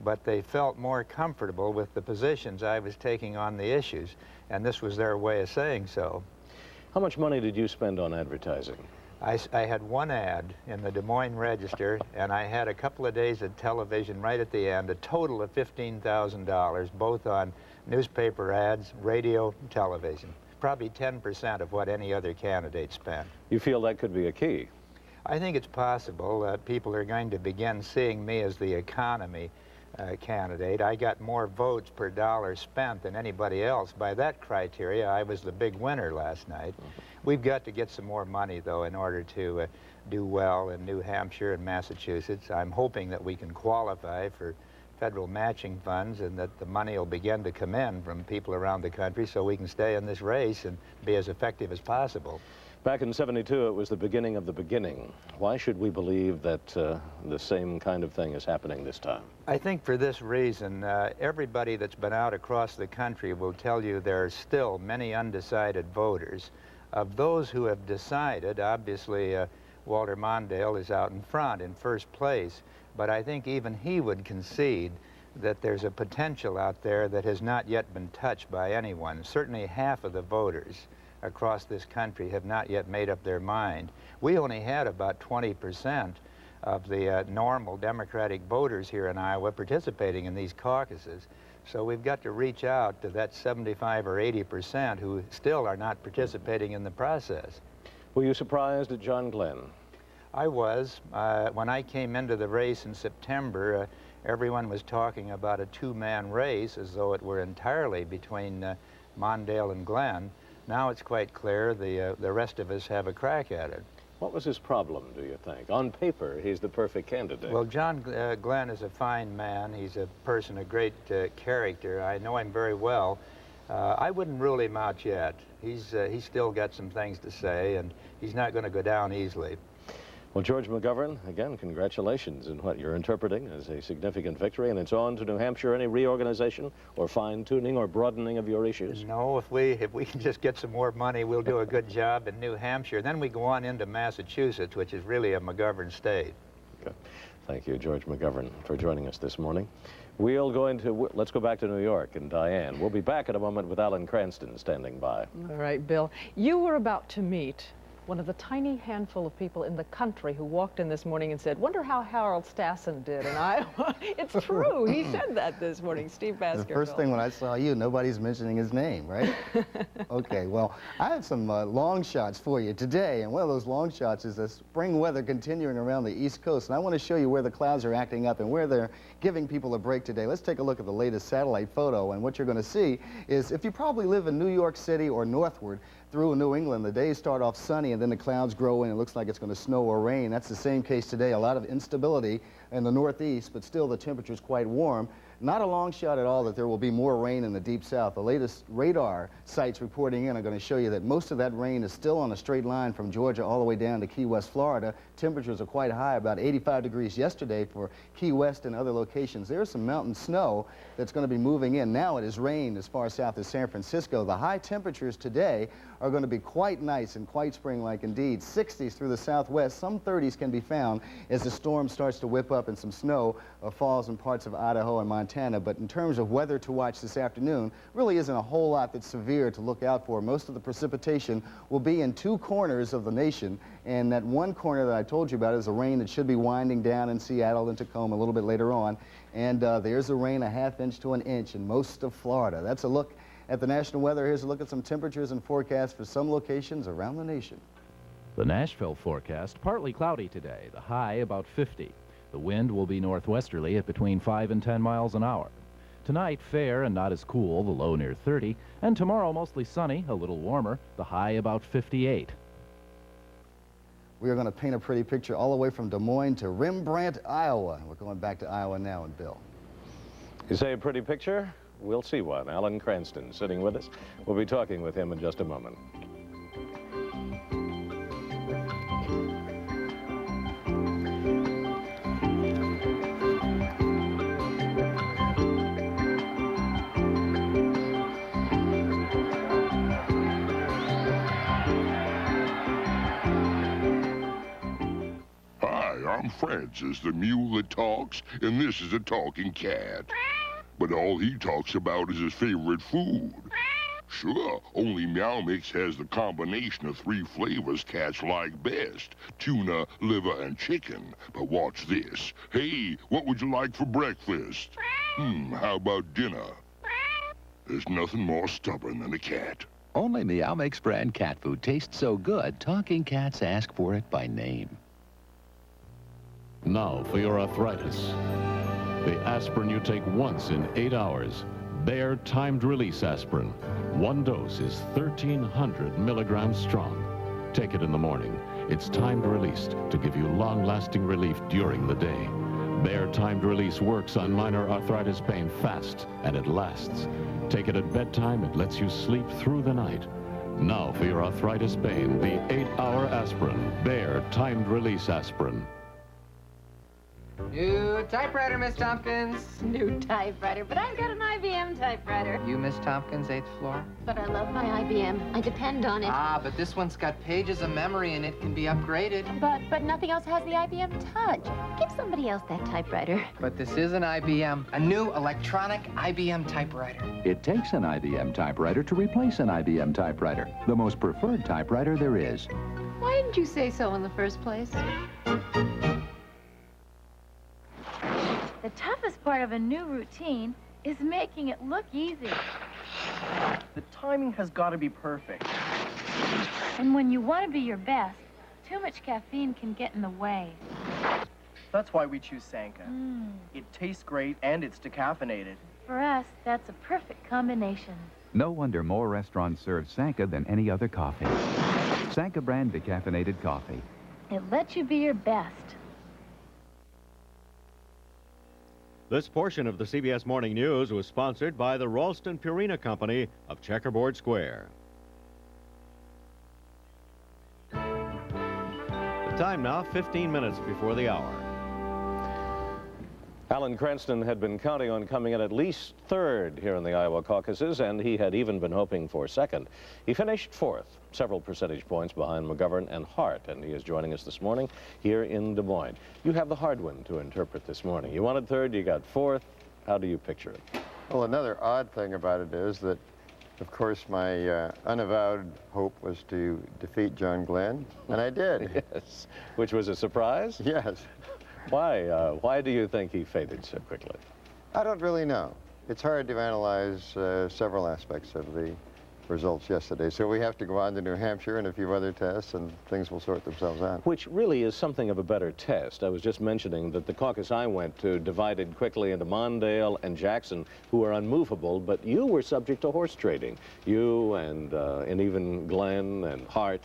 but they felt more comfortable with the positions I was taking on the issues, and this was their way of saying so.
How much money did you spend on advertising?
I had one ad in the Des Moines Register, and I had a couple of days of television right at the end, a total of $15,000, both on newspaper ads, radio, and television. Probably 10% of what any other candidate spent.
You feel that could be a key?
I think it's possible that people are going to begin seeing me as the economy candidate. I got more votes per dollar spent than anybody else. By that criteria, I was the big winner last night. We've got to get some more money, though, in order to do well in New Hampshire and Massachusetts. I'm hoping that we can qualify for federal matching funds and that the money will begin to come in from people around the country so we can stay in this race and be as effective as possible.
Back in '72, it was the beginning of the beginning. Why should we believe that the same kind of thing is happening this time?
I think for this reason, everybody that's been out across the country will tell you there are still many undecided voters. Of those who have decided, obviously Walter Mondale is out in front, in first place, but I think even he would concede that there's a potential out there that has not yet been touched by anyone. Certainly half of the voters across this country have not yet made up their mind. we only had about 20% of the normal Democratic voters here in Iowa participating in these caucuses. So we've got to reach out to that 75 or 80% who still are not participating in the process.
Were you surprised at John Glenn?
I was. When I came into the race in September, everyone was talking about a two-man race as though it were entirely between Mondale and Glenn. Now it's quite clear the rest of us have a crack at it.
What was his problem, do you think? On paper, he's the perfect candidate.
Well, John Glenn is a fine man. He's a person of great character. I know him very well. I wouldn't rule him out yet. He's still got some things to say, and he's not going to go down easily.
Well, George McGovern, again, congratulations in what you're interpreting as a significant victory, and it's on to New Hampshire. Any reorganization or fine-tuning or broadening of your issues?
No, if we can just get some more money, we'll do a good job in New Hampshire. Then we go on into Massachusetts, which is really a McGovern state.
Okay. Thank you, George McGovern, for joining us this morning. Let's go back to New York and Diane. We'll be back in a moment with Alan Cranston standing by.
All right, Bill. You were about to meet one of the tiny handful of people in the country who walked in this morning and said, "Wonder how Harold Stassen did in Iowa." It's true. He said that this morning. Steve Baskerville.
The first thing when I saw you, nobody's mentioning his name, right? Okay, well, I have some long shots for you today, and one of those long shots is the spring weather continuing around the East Coast, and I want to show you where the clouds are acting up and where they're giving people a break today. Let's take a look at the latest satellite photo, and what you're going to see is, if you probably live in New York City or northward, through New England, the days start off sunny and then the clouds grow in. It looks like it's going to snow or rain. That's the same case today. A lot of instability in the northeast, but still the temperature's quite warm. Not a long shot at all that there will be more rain in the deep south. The latest radar sites reporting in are going to show you that most of that rain is still on a straight line from Georgia all the way down to Key West, Florida. Temperatures are quite high, about 85 degrees yesterday for Key West and other locations. There's some mountain snow that's going to be moving in. Now it has rained as far south as San Francisco. The high temperatures today are going to be quite nice and quite spring-like indeed. 60s through the southwest. Some 30s can be found as the storm starts to whip up and some snow falls in parts of Idaho and Montana. But in terms of weather to watch this afternoon, really isn't a whole lot that's severe to look out for. Most of the precipitation will be in two corners of the nation, and that one corner that I told you about is the rain that should be winding down in Seattle and Tacoma a little bit later on. And there's the rain, a ½ inch to an inch in most of Florida. That's a look at the national weather. Here's a look at some temperatures and forecasts for some locations around the nation.
The Nashville forecast, partly cloudy today, the high about 50. The wind will be northwesterly at between 5 and 10 miles an hour. Tonight, fair and not as cool, the low near 30. And tomorrow, mostly sunny, a little warmer, the high about 58.
We are going to paint a pretty picture all the way from Des Moines to Rembrandt, Iowa. We're going back to Iowa now, and Bill.
You say a pretty picture? We'll see one. Alan Cranston sitting with us. We'll be talking with him in just a moment.
I'm Francis, the mule that talks, and this is a talking cat. But all he talks about is his favorite food. Sure, only Meow Mix has the combination of 3 flavors cats like best: tuna, liver, and chicken. But watch this. Hey, what would you like for breakfast? How about dinner? There's nothing more stubborn than a cat.
Only Meow Mix brand cat food tastes so good, talking cats ask for it by name.
Now for your arthritis. The aspirin you take once in 8 hours. Bayer timed release aspirin. One dose is 1,300 milligrams strong. Take it in the morning. It's timed released to give you long-lasting relief during the day. Bayer timed release works on minor arthritis pain fast, and it lasts. Take it at bedtime. It lets you sleep through the night. Now for your arthritis pain, the 8-hour aspirin. Bayer timed release aspirin.
New typewriter, Miss Tompkins.
New typewriter, but I've got an IBM typewriter.
You, Miss Tompkins, 8th floor?
But I love my IBM. I depend on it.
Ah, but this one's got pages of memory and it can be upgraded.
But nothing else has the IBM Touch. Give somebody else that typewriter.
But this is an IBM, a new electronic IBM typewriter.
It takes an IBM typewriter to replace an IBM typewriter, the most preferred typewriter there is.
Why didn't you say so in the first place?
The toughest part of a new routine is making it look easy.
The timing has got to be perfect.
And when you want to be your best, too much caffeine can get in the way.
That's why we choose Sanka. It tastes great and it's decaffeinated.
For us, that's a perfect combination.
No wonder more restaurants serve Sanka than any other coffee. Sanka brand decaffeinated coffee.
It lets you be your best.
This portion of the CBS Morning News was sponsored by the Ralston Purina Company of Checkerboard Square. The time now, 15 minutes before the hour.
Alan Cranston had been counting on coming in at least third here in the Iowa caucuses, and he had even been hoping for second. He finished fourth, several percentage points behind McGovern and Hart, and he is joining us this morning here in Des Moines. You have the hard one to interpret this morning. You wanted third, you got fourth. How do you picture it?
Well, another odd thing about it is that, of course, my unavowed hope was to defeat John Glenn, and I did.
Yes, which was a surprise?
Yes.
Why do you think he faded so quickly?
I don't really know. It's hard to analyze several aspects of the results yesterday. So we have to go on to New Hampshire and a few other tests, and things will sort themselves out.
Which really is something of a better test. I was just mentioning that the caucus I went to divided quickly into Mondale and Jackson, who are unmovable, but you were subject to horse trading. You and even Glenn and Hart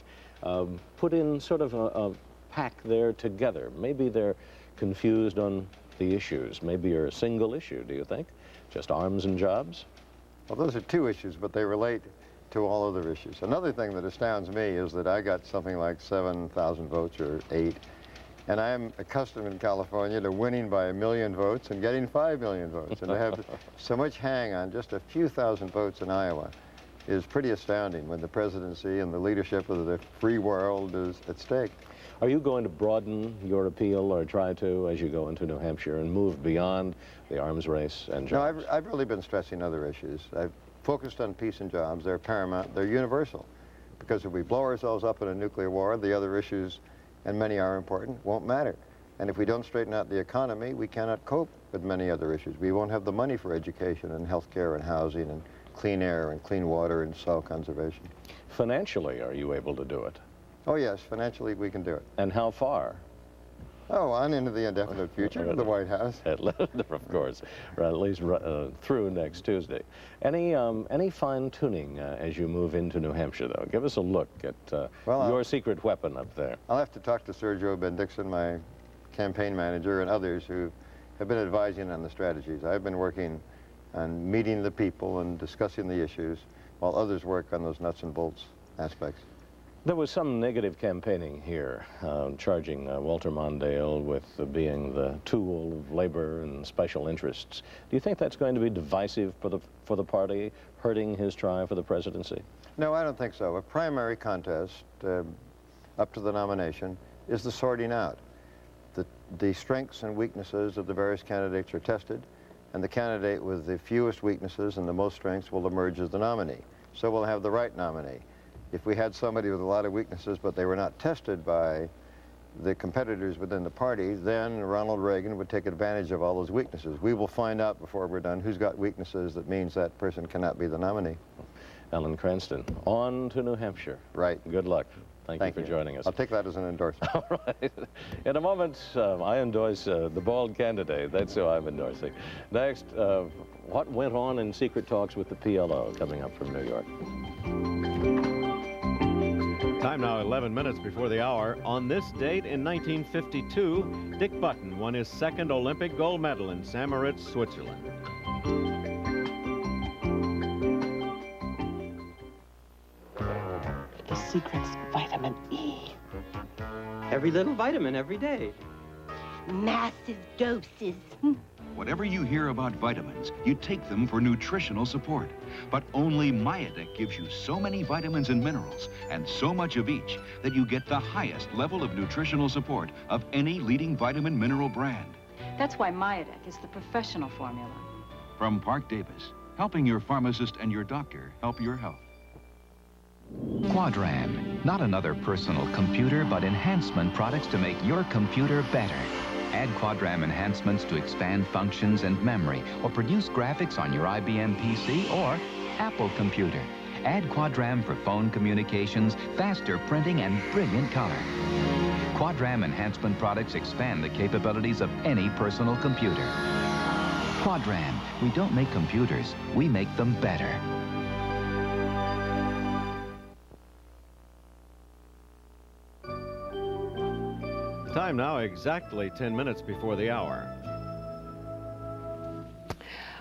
put in sort of a pack there together. Maybe they're confused on the issues. Maybe you're a single issue, do you think? Just arms and jobs?
Well, those are two issues, but they relate to all other issues. Another thing that astounds me is that I got something like 7,000 votes or 8, and I'm accustomed in California to winning by 1 million votes and getting 5 million votes. And to have so much hang on just a few thousand votes in Iowa is pretty astounding when the presidency and the leadership of the free world is at stake.
Are you going to broaden your appeal or try to as you go into New Hampshire and move beyond the arms race and jobs?
No, I've really been stressing other issues. I've focused on peace and jobs. They're paramount. They're universal. Because if we blow ourselves up in a nuclear war, the other issues, and many are important, won't matter. And if we don't straighten out the economy, we cannot cope with many other issues. We won't have the money for education and health care and housing and clean air and clean water and soil conservation.
Financially, are you able to do it?
Oh, yes. Financially, we can do it.
And how far?
Oh, on into the indefinite future of the White House.
Of course, or at least through next Tuesday. Any fine-tuning as you move into New Hampshire, though? Give us a look at your secret weapon up there.
I'll have to talk to Sergio Bendixon, my campaign manager, and others who have been advising on the strategies. I've been working on meeting the people and discussing the issues, while others work on those nuts and bolts aspects.
There was some negative campaigning here, charging Walter Mondale with being the tool of labor and special interests. Do you think that's going to be divisive for the party, hurting his try for the presidency?
No, I don't think so. A primary contest up to the nomination is the sorting out. The strengths and weaknesses of the various candidates are tested, and the candidate with the fewest weaknesses and the most strengths will emerge as the nominee. So we'll have the right nominee. If we had somebody with a lot of weaknesses, but they were not tested by the competitors within the party, then Ronald Reagan would take advantage of all those weaknesses. We will find out before we're done who's got weaknesses that means that person cannot be the nominee.
Alan Cranston, on to New Hampshire.
Right.
Good luck. Thank you for joining us.
I'll take that as an endorsement.
All right. In a moment, I endorse the bald candidate. That's who I'm endorsing. Next, what went on in secret talks with the PLO, coming up from New York.
Time now 11 minutes before the hour. On this date in 1952, Dick Button won his second Olympic gold medal in St. Switzerland.
The secret's vitamin E.
Every little vitamin every day.
Massive doses.
Whatever you hear about vitamins, you take them for nutritional support. But only Myadec gives you so many vitamins and minerals, and so much of each, that you get the highest level of nutritional support of any leading vitamin mineral brand.
That's why Myadec is the professional formula.
From Park Davis, helping your pharmacist and your doctor help your health.
Quadram, not another personal computer, but enhancement products to make your computer better. Add Quadram enhancements to expand functions and memory, or produce graphics on your IBM PC or Apple computer. Add Quadram for phone communications, faster printing, and brilliant color. Quadram enhancement products expand the capabilities of any personal computer. Quadram, we don't make computers, we make them better.
Time now exactly 10 minutes before the hour.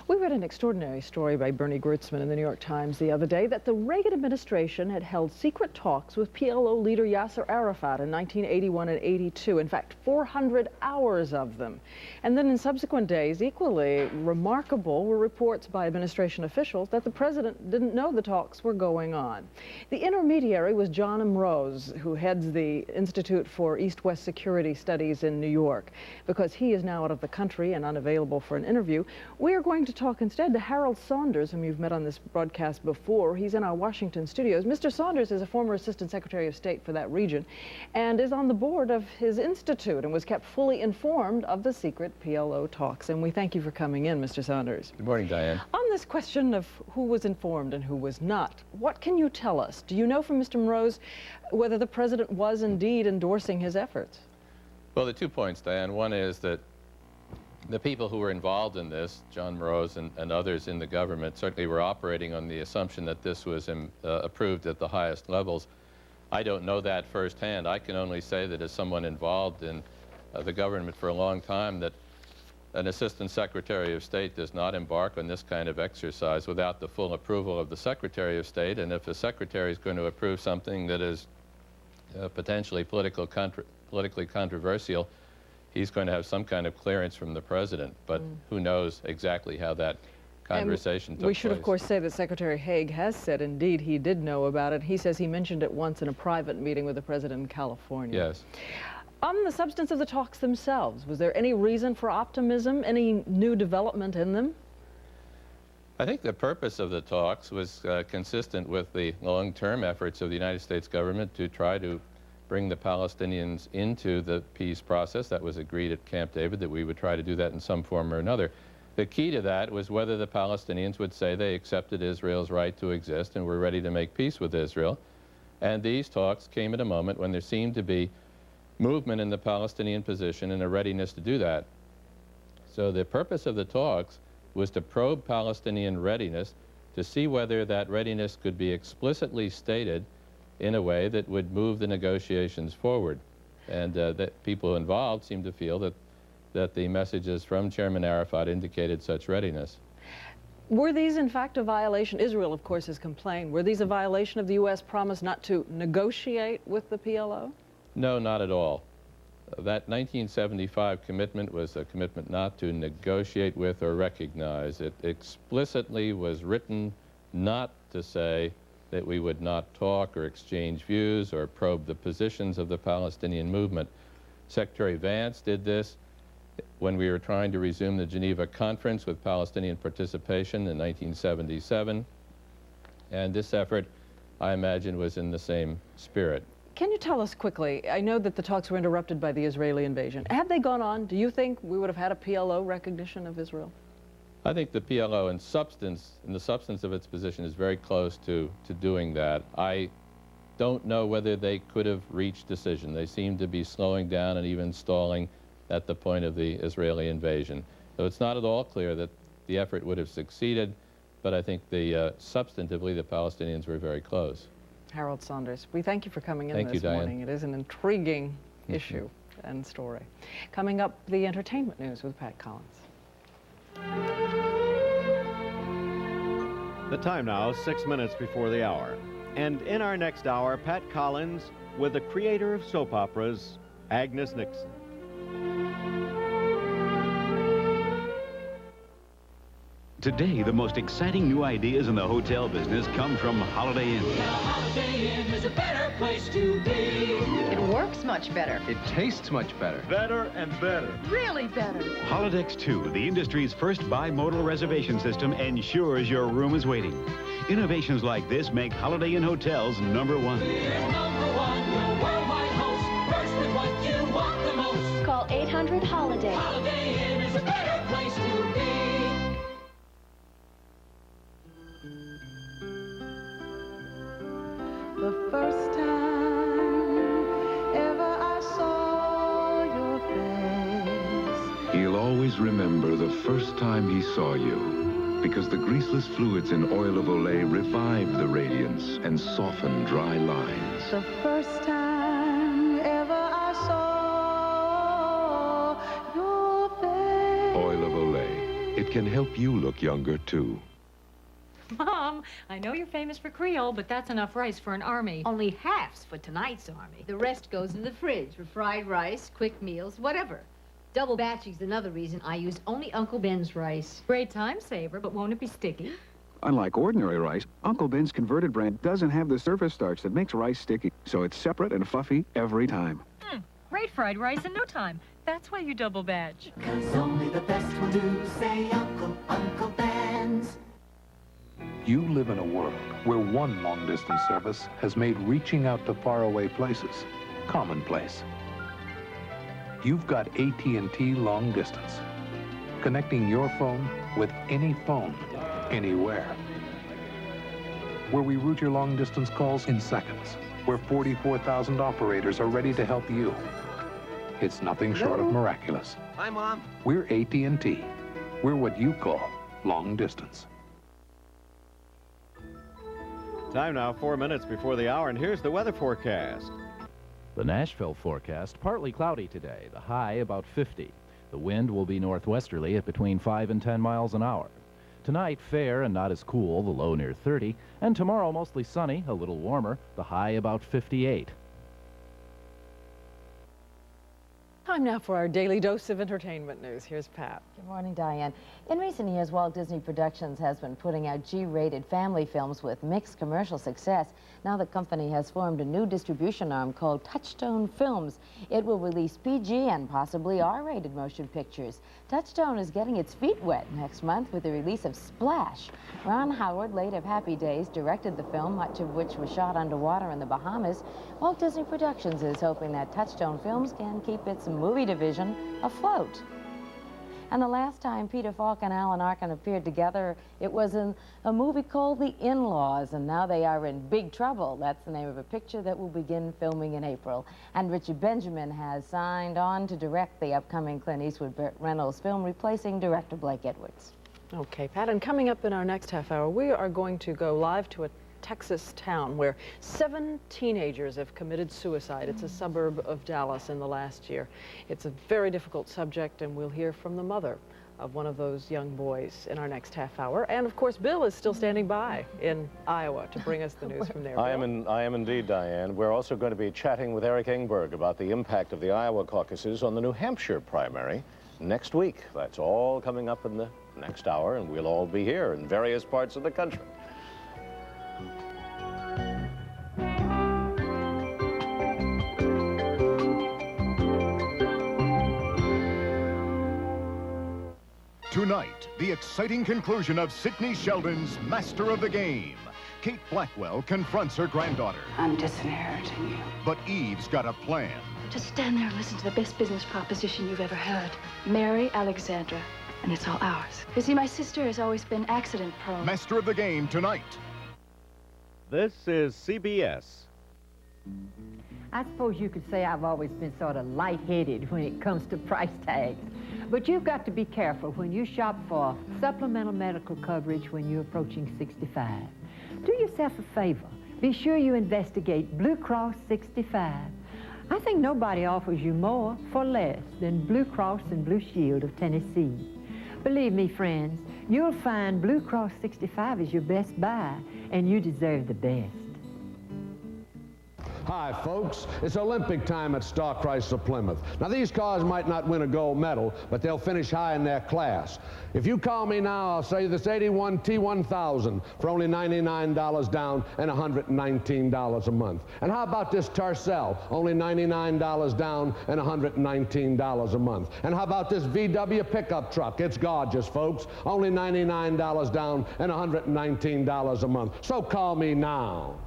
We read an extraordinary story by Bernie Gertzman in the New York Times the other day that the Reagan administration had held secret talks with PLO leader Yasser Arafat in 1981 and 82. In fact, 400 hours of them. And then in subsequent days, equally remarkable were reports by administration officials that the president didn't know the talks were going on. The intermediary was John M. Rose, who heads the Institute for East-West Security Studies in New York. Because he is now out of the country and unavailable for an interview, we are going to talk instead to Harold Saunders, whom you've met on this broadcast before. He's in our Washington studios. Mr. Saunders is a former Assistant Secretary of State for that region and is on the board of his institute and was kept fully informed of the secret PLO talks. And we thank you for coming in, Mr. Saunders.
Good morning, Diane.
On this question of who was informed and who was not, what can you tell us? Do you know from Mr. Monroe's whether the president was indeed endorsing his efforts?
Well, the 2 points, Diane. One is that the people who were involved in this, John Morose and others in the government, certainly were operating on the assumption that this was approved at the highest levels. I don't know that firsthand. I can only say that as someone involved in the government for a long time, that an Assistant Secretary of State does not embark on this kind of exercise without the full approval of the Secretary of State. And if a Secretary is going to approve something that is potentially politically controversial, he's going to have some kind of clearance from the president, but who knows exactly how that conversation took place.
We should, of course, say that Secretary Haig has said, indeed, he did know about it. He says he mentioned it once in a private meeting with the president in California.
Yes.
On the substance of the talks themselves, was there any reason for optimism, any new development in them?
I think the purpose of the talks was consistent with the long-term efforts of the United States government to try to bring the Palestinians into the peace process. That was agreed at Camp David, that we would try to do that in some form or another. The key to that was whether the Palestinians would say they accepted Israel's right to exist and were ready to make peace with Israel. And these talks came at a moment when there seemed to be movement in the Palestinian position and a readiness to do that. So the purpose of the talks was to probe Palestinian readiness to see whether that readiness could be explicitly stated in a way that would move the negotiations forward. And that people involved seemed to feel that the messages from Chairman Arafat indicated such readiness.
Were these, in fact, a violation? Israel, of course, has complained. Were these a violation of the U.S. promise not to negotiate with the PLO?
No, not at all. That 1975 commitment was a commitment not to negotiate with or recognize. It explicitly was written not to say that we would not talk or exchange views or probe the positions of the Palestinian movement. Secretary Vance did this when we were trying to resume the Geneva Conference with Palestinian participation in 1977. And this effort, I imagine, was in the same spirit.
Can you tell us quickly, I know that the talks were interrupted by the Israeli invasion. Had they gone on, do you think we would have had a PLO recognition of Israel?
I think the PLO in the substance of its position is very close to doing that. I don't know whether they could have reached decision. They seem to be slowing down and even stalling at the point of the Israeli invasion. So it's not at all clear that the effort would have succeeded, but I think substantively the Palestinians were very close.
Harold Saunders, we thank you for coming in
Thank
this
you,
morning. It is an intriguing issue and story. Coming up, the entertainment news with Pat Collins.
The time now, 6 minutes before the hour. And in our next hour, Pat Collins with the creator of soap operas, Agnes Nixon.
Today, the most exciting new ideas in the hotel business come from Holiday Inn.
Holiday Inn is a better place to be.
It works
looks much better.
It tastes much better.
Better and better.
Really better.
Holodex 2, the industry's first bimodal reservation system, ensures your room is waiting. Innovations like this make Holiday Inn hotels #1.
We're #1, your worldwide host. First with what you want the most.
Call 800 Holiday.
Holiday Inn is a better place to be.
The first time ever I saw your face.
He'll always remember the first time he saw you, because the greaseless fluids in Oil of Olay revive the radiance and soften dry lines.
The first time ever I saw your face.
Oil of Olay. It can help you look younger, too.
Mom, I know you're famous for Creole, but that's enough rice for an army.
Only half's for tonight's army. The rest goes in the fridge for fried rice, quick meals, whatever. Double batching's another reason I use only Uncle Ben's rice.
Great time saver, but won't it be sticky?
Unlike ordinary rice, Uncle Ben's converted brand doesn't have the surface starch that makes rice sticky, so it's separate and fluffy every time.
Great fried rice in no time. That's why you double batch.
'Cause only the best will do. Say Uncle, Uncle Ben's.
You live in a world where one long-distance service has made reaching out to faraway places commonplace. You've got AT&T Long Distance, connecting your phone with any phone, anywhere. Where we route your long-distance calls in seconds, where 44,000 operators are ready to help you. It's nothing short of miraculous.
Hi, Mom.
We're AT&T. We're what you call long distance.
Time now, 4 minutes before the hour, and here's the weather forecast.
The Nashville forecast, partly cloudy today, the high about 50. The wind will be northwesterly at between 5 and 10 miles an hour. Tonight, fair and not as cool, the low near 30. And tomorrow, mostly sunny, a little warmer, the high about 58.
Time now for our daily dose of entertainment news. Here's Pat.
Good morning, Diane. In recent years, Walt Disney Productions has been putting out G-rated family films with mixed commercial success. Now the company has formed a new distribution arm called Touchstone Films. It will release PG and possibly R-rated motion pictures. Touchstone is getting its feet wet next month with the release of Splash. Ron Howard, late of Happy Days, directed the film, much of which was shot underwater in the Bahamas. Walt Disney Productions is hoping that Touchstone Films can keep its movie division afloat. And the last time Peter Falk and Alan Arkin appeared together, it was in a movie called The In-Laws, and now they are in big trouble. That's the name of a picture that will begin filming in April. And Richard Benjamin has signed on to direct the upcoming Clint Eastwood-Burt Reynolds film, replacing director Blake Edwards.
Okay, Pat, and coming up in our next half hour, we are going to go live to a Texas town where 7 teenagers have committed suicide. It's a suburb of Dallas in the last year. It's a very difficult subject, and we'll hear from the mother of one of those young boys in our next half hour. And of course, Bill is still standing by in Iowa to bring us the news from there.
I am indeed, Diane. We're also going to be chatting with Eric Engberg about the impact of the Iowa caucuses on the New Hampshire primary next week. That's all coming up in the next hour, and we'll all be here in various parts of the country.
Tonight, the exciting conclusion of Sidney Sheldon's Master of the Game. Kate Blackwell confronts her granddaughter.
I'm disinheriting you.
But Eve's got a plan.
Just stand there and listen to the best business proposition you've ever heard. Marry Alexandra, and it's all ours. You see, my sister has always been accident-prone.
Master of the Game tonight.
This is CBS.
I suppose you could say I've always been sort of lightheaded when it comes to price tags. But you've got to be careful when you shop for supplemental medical coverage when you're approaching 65. Do yourself a favor. Be sure you investigate Blue Cross 65. I think nobody offers you more for less than Blue Cross and Blue Shield of Tennessee. Believe me, friends, you'll find Blue Cross 65 is your best buy, and you deserve the best.
Hi, folks. It's Olympic time at Star Chrysler Plymouth. Now, these cars might not win a gold medal, but they'll finish high in their class. If you call me now, I'll sell you this 81 T1000 for only $99 down and $119 a month. And how about this Tercel? Only $99 down and $119 a month. And how about this VW pickup truck? It's gorgeous, folks. Only $99 down and $119 a month. So call me now.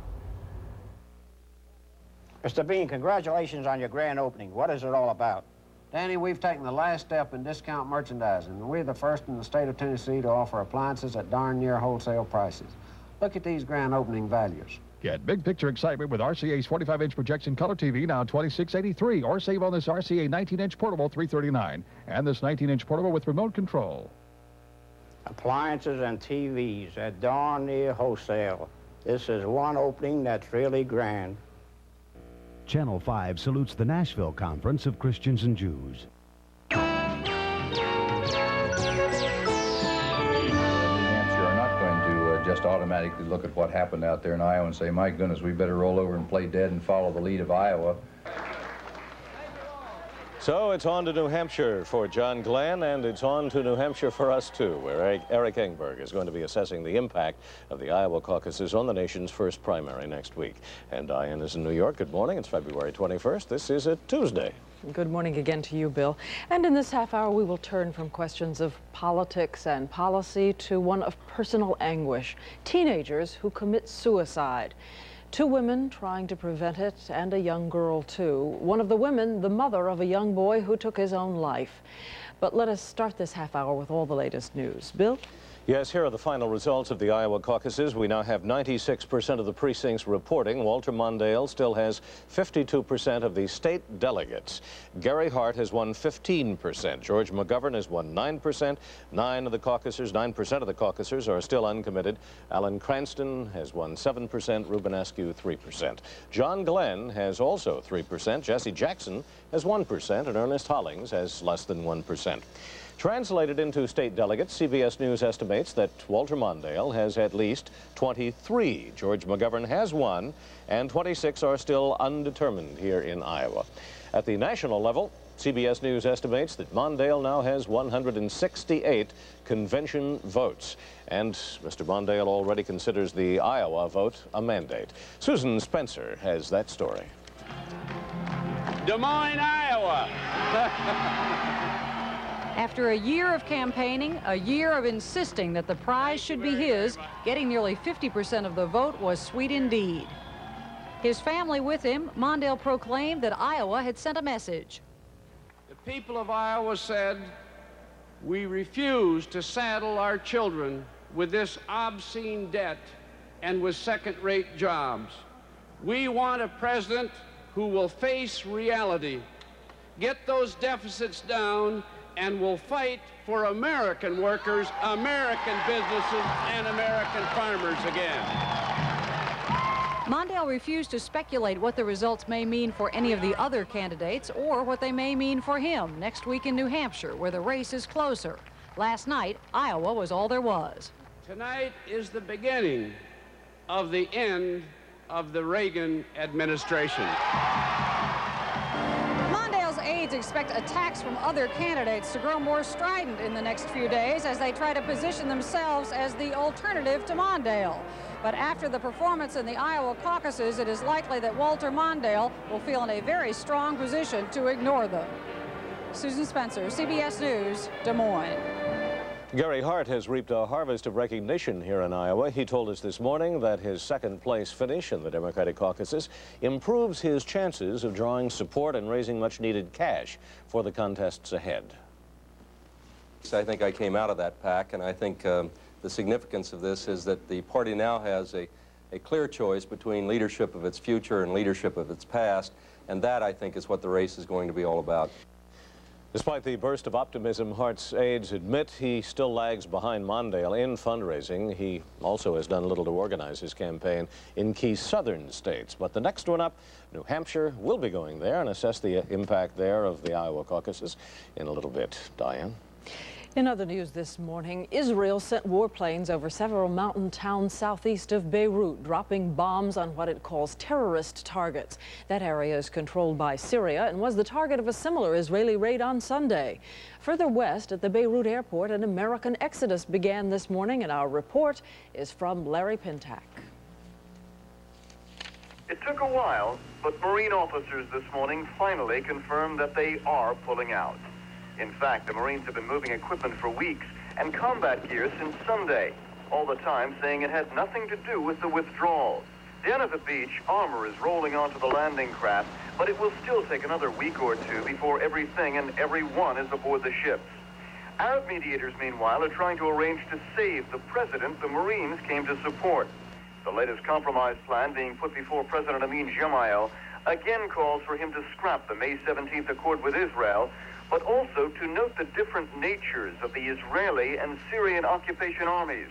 Mr. Bean, congratulations on your grand opening. What is it all about?
Danny, we've taken the last step in discount merchandising, and we're the first in the state of Tennessee to offer appliances at darn near wholesale prices. Look at these grand opening values.
Get big picture excitement with RCA's 45-inch projection color TV, now $26.83, or save on this RCA 19-inch portable, $339, and this 19-inch portable with remote control.
Appliances and TVs at darn near wholesale. This is one opening that's really grand.
Channel 5 salutes the Nashville Conference of Christians and Jews.
New Hampshire are not going to just automatically look at what happened out there in Iowa and say, my goodness, we better roll over and play dead and follow the lead of Iowa.
So it's on to New Hampshire for John Glenn, and it's on to New Hampshire for us, too, where Eric Engberg is going to be assessing the impact of the Iowa caucuses on the nation's first primary next week. And Diane is in New York. Good morning. It's February 21st. This is a Tuesday.
Good morning again to you, Bill. And in this half hour, we will turn from questions of politics and policy to one of personal anguish. Teenagers who commit suicide. 2 women trying to prevent it, and a young girl, too. One of the women, the mother of a young boy who took his own life. But let us start this half hour with all the latest news. Bill?
Yes, here are the final results of the Iowa caucuses. We now have 96% of the precincts reporting. Walter Mondale still has 52% of the state delegates. Gary Hart has won 15%. George McGovern has won 9%. 9% of the caucusers are still uncommitted. Alan Cranston has won 7%. Ruben Askew 3%. John Glenn has also 3%. Jesse Jackson has 1%. And Ernest Hollings has less than 1%. Translated into state delegates, CBS News estimates that Walter Mondale has at least 23. George McGovern has 1, and 26 are still undetermined here in Iowa. At the national level, CBS News estimates that Mondale now has 168 convention votes. And Mr. Mondale already considers the Iowa vote a mandate. Susan Spencer has that story.
Des Moines, Iowa.
After a year of campaigning, a year of insisting that the prize should be his, getting nearly 50% of the vote was sweet indeed. His family with him, Mondale proclaimed that Iowa had sent a message.
The people of Iowa said, we refuse to saddle our children with this obscene debt and with second-rate jobs. We want a president who will face reality, get those deficits down, and will fight for American workers, American businesses, and American farmers again.
Mondale refused to speculate what the results may mean for any of the other candidates or what they may mean for him next week in New Hampshire, where the race is closer. Last night, Iowa was all there was.
Tonight is the beginning of the end of the Reagan administration.
Aides expect attacks from other candidates to grow more strident in the next few days as they try to position themselves as the alternative to Mondale. But after the performance in the Iowa caucuses, it is likely that Walter Mondale will feel in a very strong position to ignore them. Susan Spencer, CBS News, Des Moines.
Gary Hart has reaped a harvest of recognition here in Iowa. He told us this morning that his second-place finish in the Democratic caucuses improves his chances of drawing support and raising much-needed cash for the contests ahead.
I think I came out of that pack, and I think the significance of this is that the party now has a clear choice between leadership of its future and leadership of its past, and that, I think, is what the race is going to be all about.
Despite the burst of optimism, Hart's aides admit he still lags behind Mondale in fundraising. He also has done little to organize his campaign in key southern states. But the next one up, New Hampshire, will be going there and assess the impact there of the Iowa caucuses in a little bit. Diane?
In other news this morning, Israel sent warplanes over several mountain towns southeast of Beirut, dropping bombs on what it calls terrorist targets. That area is controlled by Syria and was the target of a similar Israeli raid on Sunday. Further west at the Beirut airport, an American exodus began this morning, and our report is from Larry Pintack.
It took a while, but Marine officers this morning finally confirmed that they are pulling out. In fact, the Marines have been moving equipment for weeks and combat gear since Sunday, all the time saying it had nothing to do with the withdrawal. Down at the beach, armor is rolling onto the landing craft, but it will still take another week or two before everything and everyone is aboard the ships. Arab mediators, meanwhile, are trying to arrange to save the president the Marines came to support. The latest compromise plan being put before President Amin Gemayel again calls for him to scrap the May 17th accord with Israel, but also to note the different natures of the Israeli and Syrian occupation armies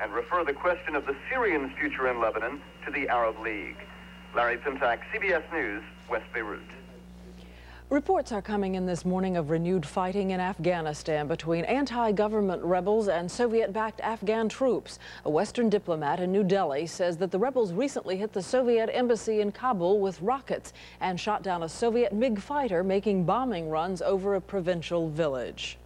and refer the question of the Syrians' future in Lebanon to the Arab League. Larry Pintack, CBS News, West Beirut.
Reports are coming in this morning of renewed fighting in Afghanistan between anti-government rebels and Soviet-backed Afghan troops. A Western diplomat in New Delhi says that the rebels recently hit the Soviet embassy in Kabul with rockets and shot down a Soviet MiG fighter making bombing runs over a provincial village.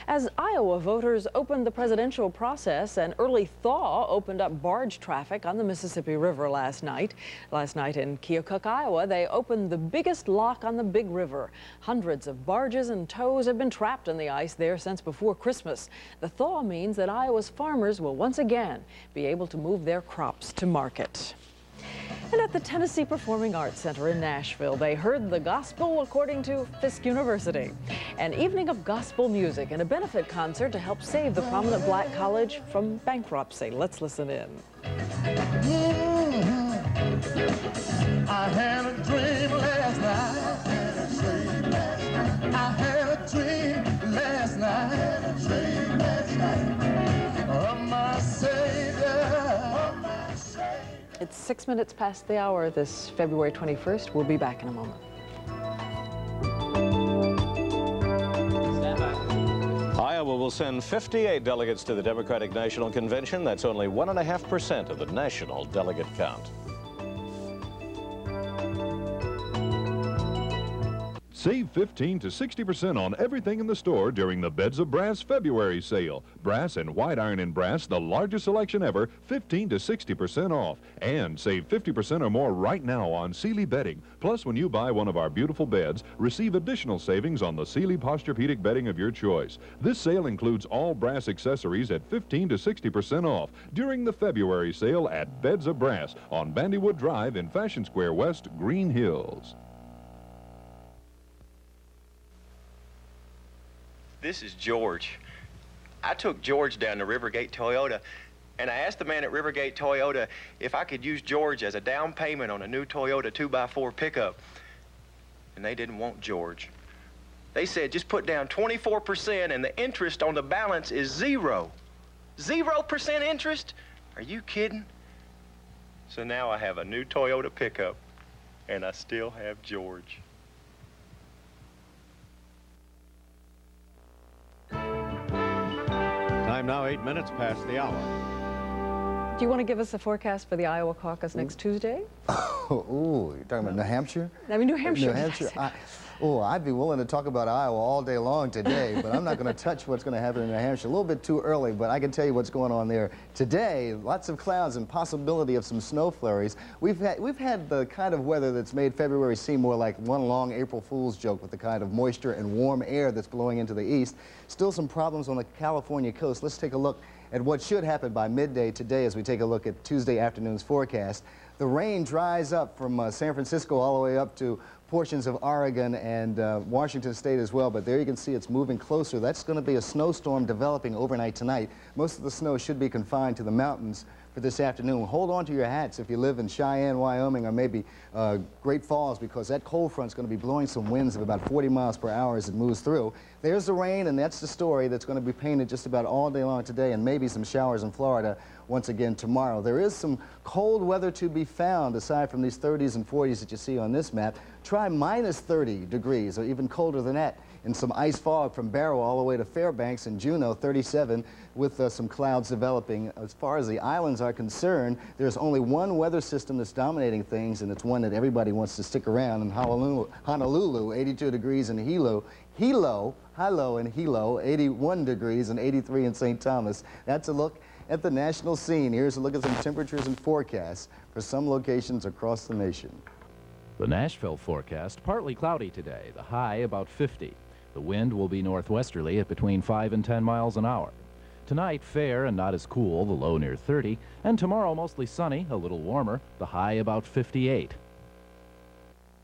As Iowa voters opened the presidential process, an early thaw opened up barge traffic on the Mississippi River last night. Last night in Keokuk, Iowa, they opened the biggest lock on the Big River. Hundreds of barges and tows have been trapped in the ice there since before Christmas. The thaw means that Iowa's farmers will once again be able to move their crops to market. And at the Tennessee Performing Arts Center in Nashville, they heard the gospel according to Fisk University. An evening of gospel music and a benefit concert to help save the prominent black college from bankruptcy. Let's listen in.
I had a dream last night. I had a dream last night. Of my Savior.
It's 6 minutes past the hour this February 21st. We'll be back in a moment.
Iowa will send 58 delegates to the Democratic National Convention. That's only 1.5% of the national delegate count.
Save 15 to 60% on everything in the store during the Beds of Brass February sale. Brass and white iron and brass, the largest selection ever, 15 to 60% off. And save 50% or more right now on Sealy bedding. Plus, when you buy one of our beautiful beds, receive additional savings on the Sealy Posturepedic bedding of your choice. This sale includes all brass accessories at 15 to 60% off during the February sale at Beds of Brass on Bandywood Drive in Fashion Square West, Green Hills.
This is George. I took George down to Rivergate Toyota, and I asked the man at Rivergate Toyota if I could use George as a down payment on a new Toyota 2x4 pickup. And they didn't want George. They said just put down 24% and the interest on the balance is 0. 0% interest? Are you kidding? So now I have a new Toyota pickup, and I still have George.
Time now 8 minutes past the hour.
Do you want to give us a forecast for the Iowa caucus next Tuesday?
Ooh, you're talking about New Hampshire?
I mean, New Hampshire.
New Hampshire. I'd be willing to talk about Iowa all day long today, but I'm not going to touch what's going to happen in New Hampshire. A little bit too early, but I can tell you what's going on there. Today, lots of clouds and possibility of some snow flurries. We've had the kind of weather that's made February seem more like one long April Fool's joke with the kind of moisture and warm air that's blowing into the east. Still some problems on the California coast. Let's take a look at what should happen by midday today as we take a look at Tuesday afternoon's forecast. The rain dries up from San Francisco all the way up to portions of Oregon and Washington State as well, but there you can see it's moving closer. That's going to be a snowstorm developing overnight tonight. Most of the snow should be confined to the mountains for this afternoon. Hold on to your hats if you live in Cheyenne, Wyoming, or maybe Great Falls, because that cold front's going to be blowing some winds of about 40 miles per hour as it moves through. There's the rain, and that's the story that's going to be painted just about all day long today, and maybe some showers in Florida once again tomorrow. There is some cold weather to be found aside from these 30s and 40s that you see on this map. Try minus 30 degrees or even colder than that in some ice fog from Barrow all the way to Fairbanks and Juneau, 37, with some clouds developing. As far as the islands are concerned, there's only one weather system that's dominating things, and it's one that everybody wants to stick around in Honolulu, 82 degrees in Hilo, and Hilo, 81 degrees and 83 in St. Thomas. That's a look at the national scene. Here's a look at some temperatures and forecasts for some locations across the nation.
The Nashville forecast, partly cloudy today, the high about 50. The wind will be northwesterly at between 5 and 10 miles an hour. Tonight, fair and not as cool, the low near 30, and tomorrow mostly sunny, a little warmer, the high about 58.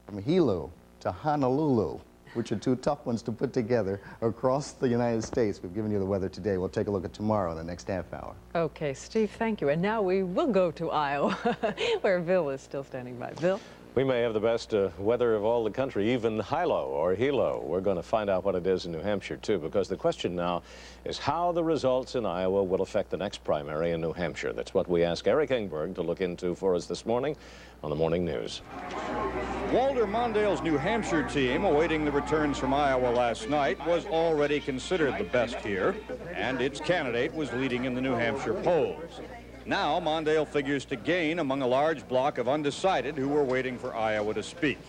From Hilo to Honolulu, which are two tough ones to put together across the United States. We've given you the weather today. We'll take a look at tomorrow in the next half hour.
Okay, Steve, thank you. And now we will go to Iowa, where Bill is still standing by. Bill?
We may have the best weather of all the country, even Hilo. We're going to find out what it is in New Hampshire, too, because the question now is how the results in Iowa will affect the next primary in New Hampshire. That's what we ask Eric Ingberg to look into for us this morning on the Morning News.
Walter Mondale's New Hampshire team, awaiting the returns from Iowa last night, was already considered the best here, and its candidate was leading in the New Hampshire polls. Now, Mondale figures to gain among a large block of undecided who were waiting for Iowa to speak.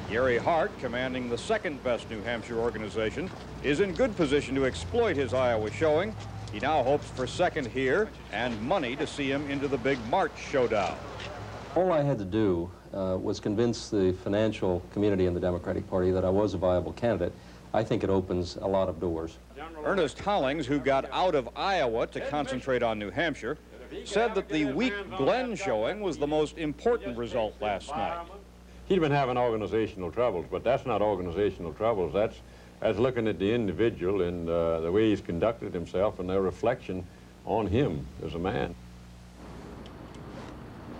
Gary Hart, commanding the second-best New Hampshire organization, is in good position to exploit his Iowa showing. He now hopes for second here and money to see him into the big March showdown.
All I had to do was convince the financial community in the Democratic Party that I was a viable candidate. I think it opens a lot of doors.
Ernest Hollings, who got out of Iowa to concentrate on New Hampshire, said that the weak Glenn showing was the most important result last night.
He'd been having organizational troubles, but that's not organizational troubles. That's looking at the individual and the way he's conducted himself and their reflection on him as a man.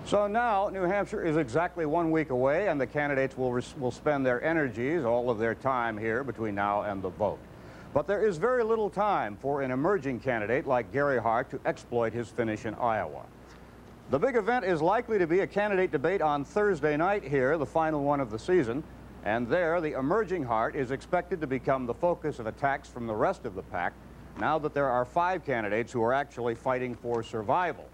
So now New Hampshire is exactly 1 week away, and the candidates will spend their energies, all of their time here between now and the vote. But there is very little time for an emerging candidate like Gary Hart to exploit his finish in Iowa. The big event is likely to be a candidate debate on Thursday night here, the final one of the season, and there the emerging Hart is expected to become the focus of attacks from the rest of the pack now that there are 5 candidates who are actually fighting for survival.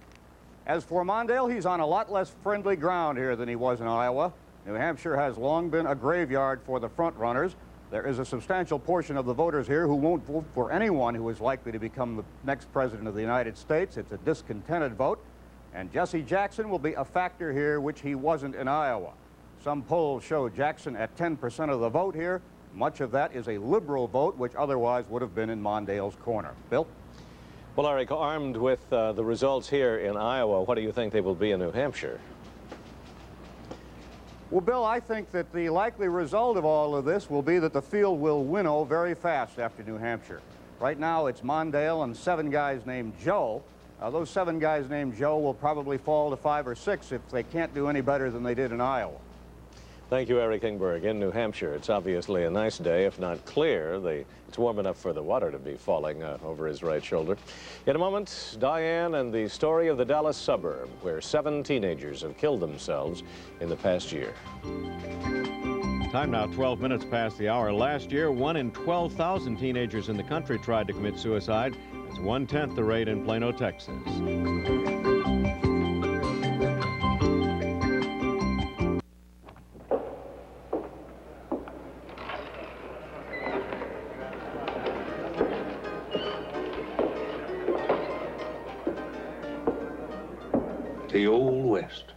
As for Mondale, he's on a lot less friendly ground here than he was in Iowa. New Hampshire has long been a graveyard for the front-runners. There is a substantial portion of the voters here who won't vote for anyone who is likely to become the next president of the United States. It's a discontented vote, and Jesse Jackson will be a factor here, which he wasn't in Iowa. Some polls show Jackson at 10% of the vote here. Much of that is a liberal vote, which otherwise would have been in Mondale's corner. Bill?
Well, Eric, armed with the results here in Iowa, what do you think they will be in New Hampshire?
Well, Bill, I think that the likely result of all of this will be that the field will winnow very fast after New Hampshire. Right now, it's Mondale and 7 guys named Joe. Those 7 guys named Joe will probably fall to 5 or 6 if they can't do any better than they did in Iowa.
Thank you, Eric Ingberg. In New Hampshire, it's obviously a nice day, if not clear. It's warm enough for the water to be falling over his right shoulder. In a moment, Diane and the story of the Dallas suburb, where 7 teenagers have killed themselves in the past year.
Time now, 12 minutes past the hour. Last year, 1 in 12,000 teenagers in the country tried to commit suicide. That's 1/10 the rate in Plano, Texas.
The Old West.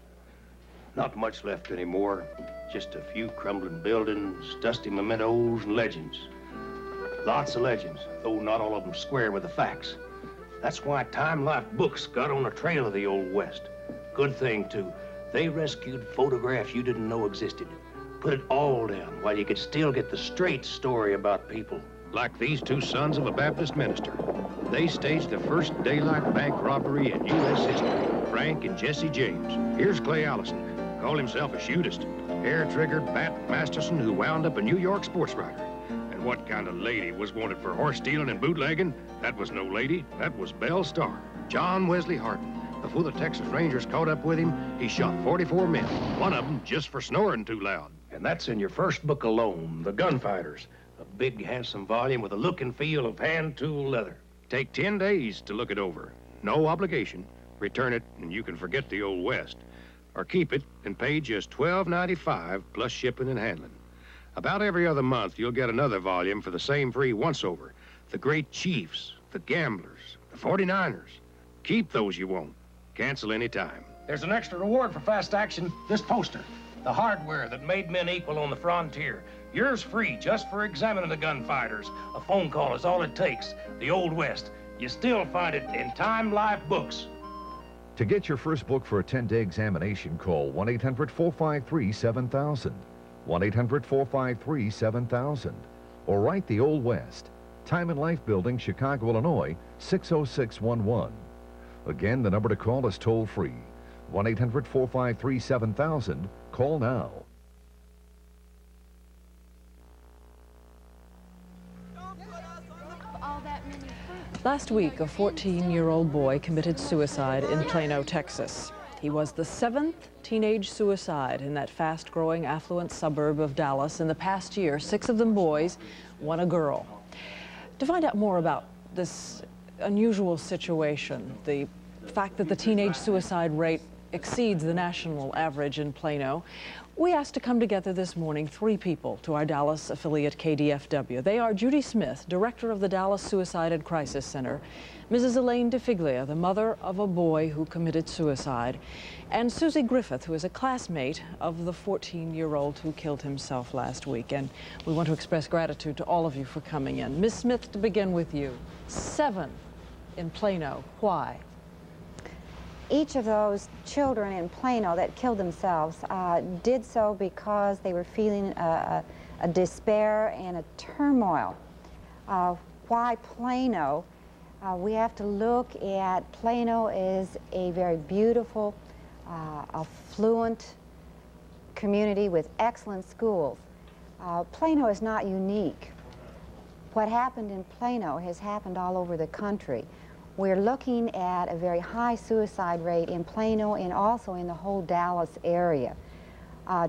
Not much left anymore. Just a few crumbling buildings, dusty mementos, and legends. Lots of legends, though not all of them square with the facts. That's why Time Life Books got on the trail of the Old West. Good thing, too. They rescued photographs you didn't know existed. Put it all down while you could still get the straight story about people.
Like these 2 sons of a Baptist minister. They staged the first daylight bank robbery in U.S. history. Frank and Jesse James. Here's Clay Allison. Called himself a shootist. Hair-triggered Bat Masterson, who wound up a New York sports writer. And what kind of lady was wanted for horse stealing and bootlegging? That was no lady. That was Belle Starr. John Wesley Hardin. Before the Texas Rangers caught up with him, he shot 44 men. One of them just for snoring too loud.
And that's in your first book alone, The Gunfighters. A big, handsome volume with a look and feel of hand-tool leather. Take 10 days to look it over. No obligation. Return it, and you can forget the Old West. Or keep it and pay just $12.95 plus shipping and handling. About every other month, you'll get another volume for the same free once-over. The Great Chiefs, the Gamblers, the 49ers. Keep those you won't. Cancel any time.
There's an extra reward for fast action, this poster. The hardware that made men equal on the frontier. Yours free just for examining the gunfighters. A phone call is all it takes. The Old West. You still find it in Time Life books.
To get your first book for a 10-day examination, call 1-800-453-7000, 1-800-453-7000, or write The Old West, Time and Life Building, Chicago, Illinois, 60611. Again, the number to call is toll-free, 1-800-453-7000. Call now.
Last week, a 14-year-old boy committed suicide in Plano, Texas. He was the 7th teenage suicide in that fast-growing, affluent suburb of Dallas. In the past year, 6 of them boys, 1 a girl. To find out more about this unusual situation, the fact that the teenage suicide rate exceeds the national average in Plano, we asked to come together this morning 3 people to our Dallas affiliate KDFW. They are Judy Smith, director of the Dallas Suicide and Crisis Center, Mrs. Elaine DeFiglia, the mother of a boy who committed suicide, and Susie Griffith, who is a classmate of the 14-year-old who killed himself last week. And we want to express gratitude to all of you for coming in. Ms. Smith, to begin with you, 7 in Plano. Why?
Each of those children in Plano that killed themselves did so because they were feeling a despair and a turmoil. Why Plano? We have to look at Plano as a very beautiful, affluent community with excellent schools. Plano is not unique. What happened in Plano has happened all over the country. We're looking at a very high suicide rate in Plano and also in the whole Dallas area.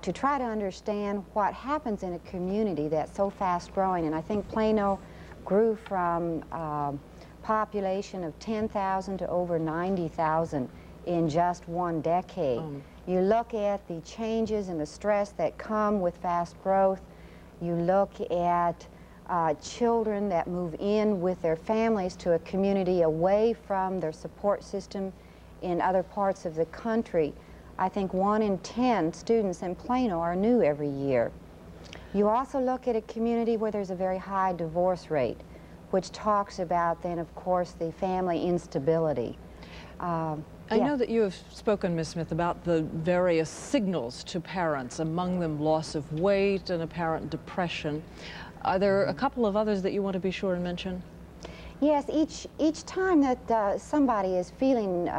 To try to understand what happens in a community that's so fast growing, and I think Plano grew from a population of 10,000 to over 90,000 in just 1 decade. You look at the changes and the stress that come with fast growth. You look at children that move in with their families to a community away from their support system in other parts of the country. I think 1 in 10 students in Plano are new every year. You also look at a community where there's a very high divorce rate, which talks about then, of course, the family instability.
I know that you have spoken, Ms. Smith, about the various signals to parents, among them loss of weight and apparent depression. Are there a couple of others that you want to be sure and mention?
Yes, each time that somebody is feeling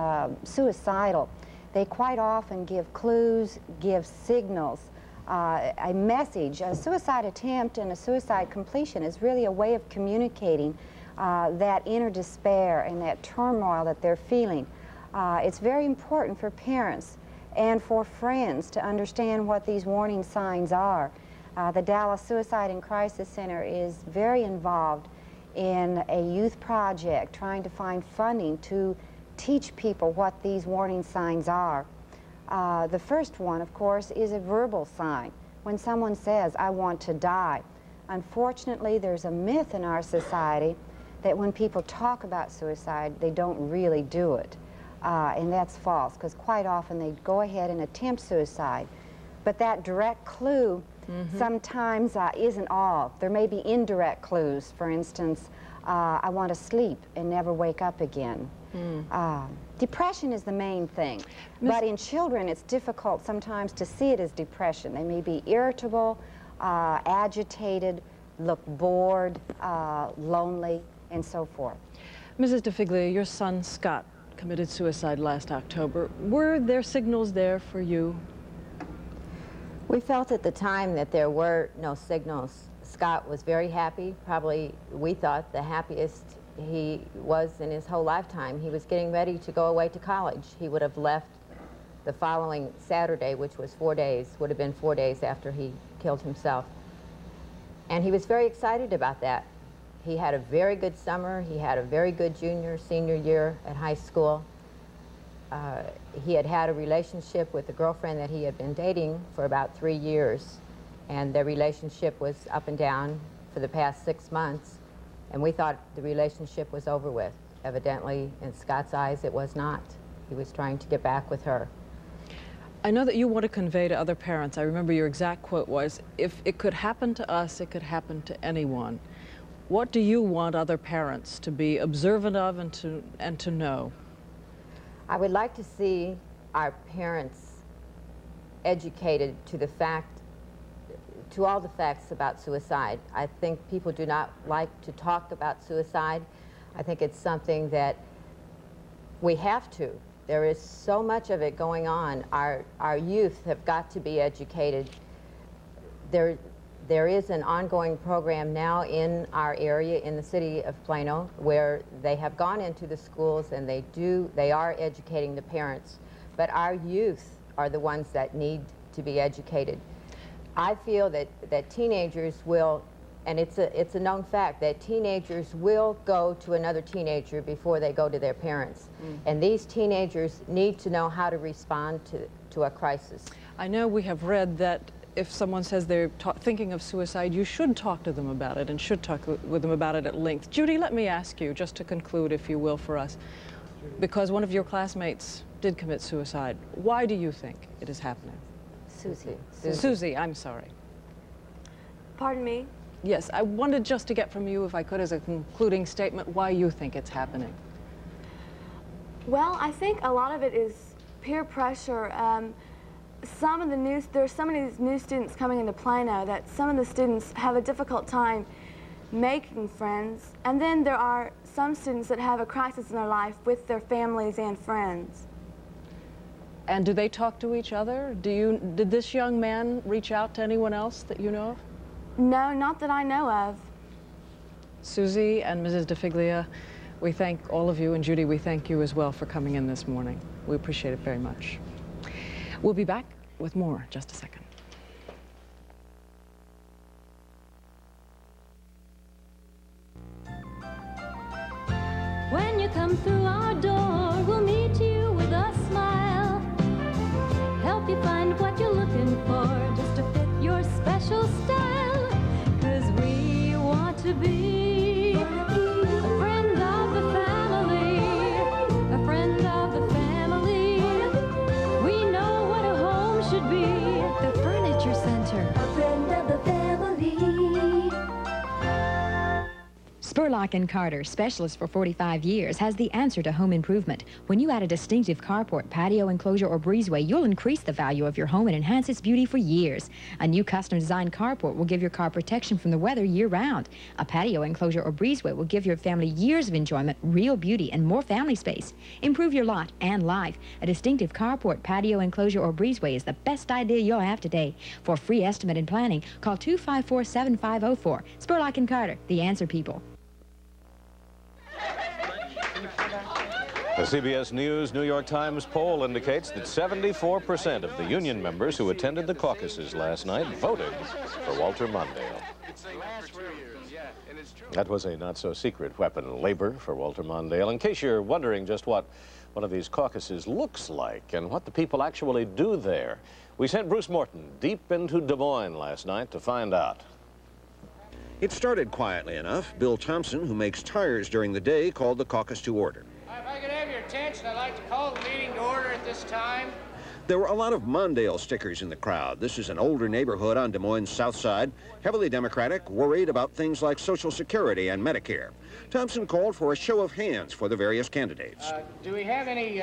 suicidal, they quite often give clues, give signals, a message. A suicide attempt and a suicide completion is really a way of communicating that inner despair and that turmoil that they're feeling. It's very important for parents and for friends to understand what these warning signs are. The Dallas Suicide and Crisis Center is very involved in a youth project trying to find funding to teach people what these warning signs are. The first one, of course, is a verbal sign. When someone says, "I want to die." Unfortunately, there's a myth in our society that when people talk about suicide, they don't really do it. And that's false, because quite often they go ahead and attempt suicide. But that direct clue sometimes isn't all. There may be indirect clues. For instance, I want to sleep and never wake up again. Depression is the main thing. But in children, it's difficult sometimes to see it as depression. They may be irritable, agitated, look bored, lonely, and so forth.
Mrs. DeFiglia, your son Scott committed suicide last October. Were there signals there for you?
We felt at the time that there were no signals. Scott was very happy, probably, we thought, the happiest he was in his whole lifetime. He was getting ready to go away to college. He would have left the following Saturday, which was 4 days, would have been 4 days after he killed himself. And he was very excited about that. He had a very good summer. He had a very good senior year at high school. He had had a relationship with a girlfriend that he had been dating for about 3 years. And their relationship was up and down for the past 6 months. And we thought the relationship was over with. Evidently, in Scott's eyes, it was not. He was trying to get back with her.
I know that you want to convey to other parents, I remember your exact quote was, if it could happen to us, it could happen to anyone. What do you want other parents to be observant of and to know?
I would like to see our parents educated to all the facts about suicide. I think people do not like to talk about suicide. I think it's something that we have to. There is so much of it going on. Our youth have got to be educated. There is an ongoing program now in our area, in the city of Plano, where they have gone into the schools and they are educating the parents. But our youth are the ones that need to be educated. I feel that teenagers will, and it's a known fact, that teenagers will go to another teenager before they go to their parents. And these teenagers need to know how to respond to a crisis.
I know we have read that if someone says they're thinking of suicide, you should talk to them about it and should talk with them about it at length. Judy, let me ask you, just to conclude, if you will, for us, because one of your classmates did commit suicide, why do you think it is happening?
Susie.
Susie, I'm sorry.
Pardon me?
Yes, I wanted just to get from you, if I could, as a concluding statement, why you think it's happening.
Well, I think a lot of it is peer pressure. There's so many new students coming into Plano that some of the students have a difficult time making friends. And then there are some students that have a crisis in their life with their families and friends.
And do they talk to each other? Did this young man reach out to anyone else that you know of?
No, not that I know of.
Susie and Mrs. DeFiglia, we thank all of you, and Judy, we thank you as well for coming in this morning. We appreciate it very much. We'll be back with more in just a second.
When you come through our door, we'll meet you with a smile. Help you find what you're looking for, just to fit your special style. 'Cause we want to be a friend of the family, a friend of the family. We know what a home should be, the Furniture Center, a friend of the family.
Spurlock & Carter, specialist for 45 years, has the answer to home improvement. When you add a distinctive carport, patio enclosure, or breezeway, you'll increase the value of your home and enhance its beauty for years. A new custom-designed carport will give your car protection from the weather year-round. A patio enclosure or breezeway will give your family years of enjoyment, real beauty, and more family space. Improve your lot and life. A distinctive carport, patio enclosure, or breezeway is the best idea you'll have today. For free estimate and planning, call 254-7504. Spurlock & Carter, the answer people.
The CBS News New York Times poll indicates that 74% of the union members who attended the caucuses last night voted for Walter Mondale. That was a not-so-secret weapon, labor for Walter Mondale. In case you're wondering just what one of these caucuses looks like and what the people actually do there, we sent Bruce Morton deep into Des Moines last night to find out.
It started quietly enough. Bill Thompson, who makes tires during the day, called the caucus to order.
If I could have your attention, I'd like to call the meeting to order at this time.
There were a lot of Mondale stickers in the crowd. This is an older neighborhood on Des Moines' south side, heavily Democratic, worried about things like Social Security and Medicare. Thompson called for a show of hands for the various candidates.
Do we have any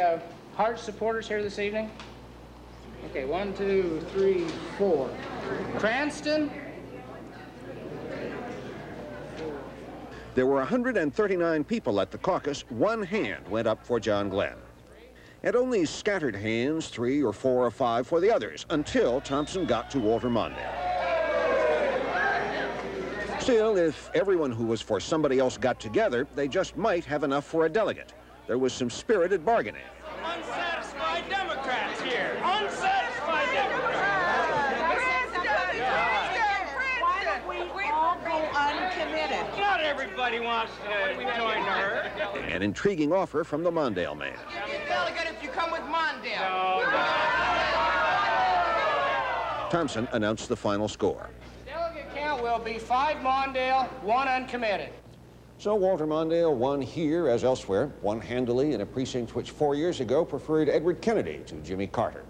Hart supporters here this evening? Okay, 1, 2, 3, 4. Cranston?
There were 139 people at the caucus. One hand went up for John Glenn. And only scattered hands, 3 or 4 or 5 for the others, until Thompson got to Walter Mondale. Still, if everyone who was for somebody else got together, they just might have enough for a delegate. There was some spirited bargaining.
Unsatisfied Democrats here. Unsatisfied Democrats.
everybody wants to join the herd.
An intriguing offer from the Mondale man.
Delegate if you come with Mondale.
Thompson announced the final score.
Delegate count will be 5 Mondale, 1 uncommitted.
So Walter Mondale won here as elsewhere, won handily in a precinct which 4 years ago preferred Edward Kennedy to Jimmy Carter.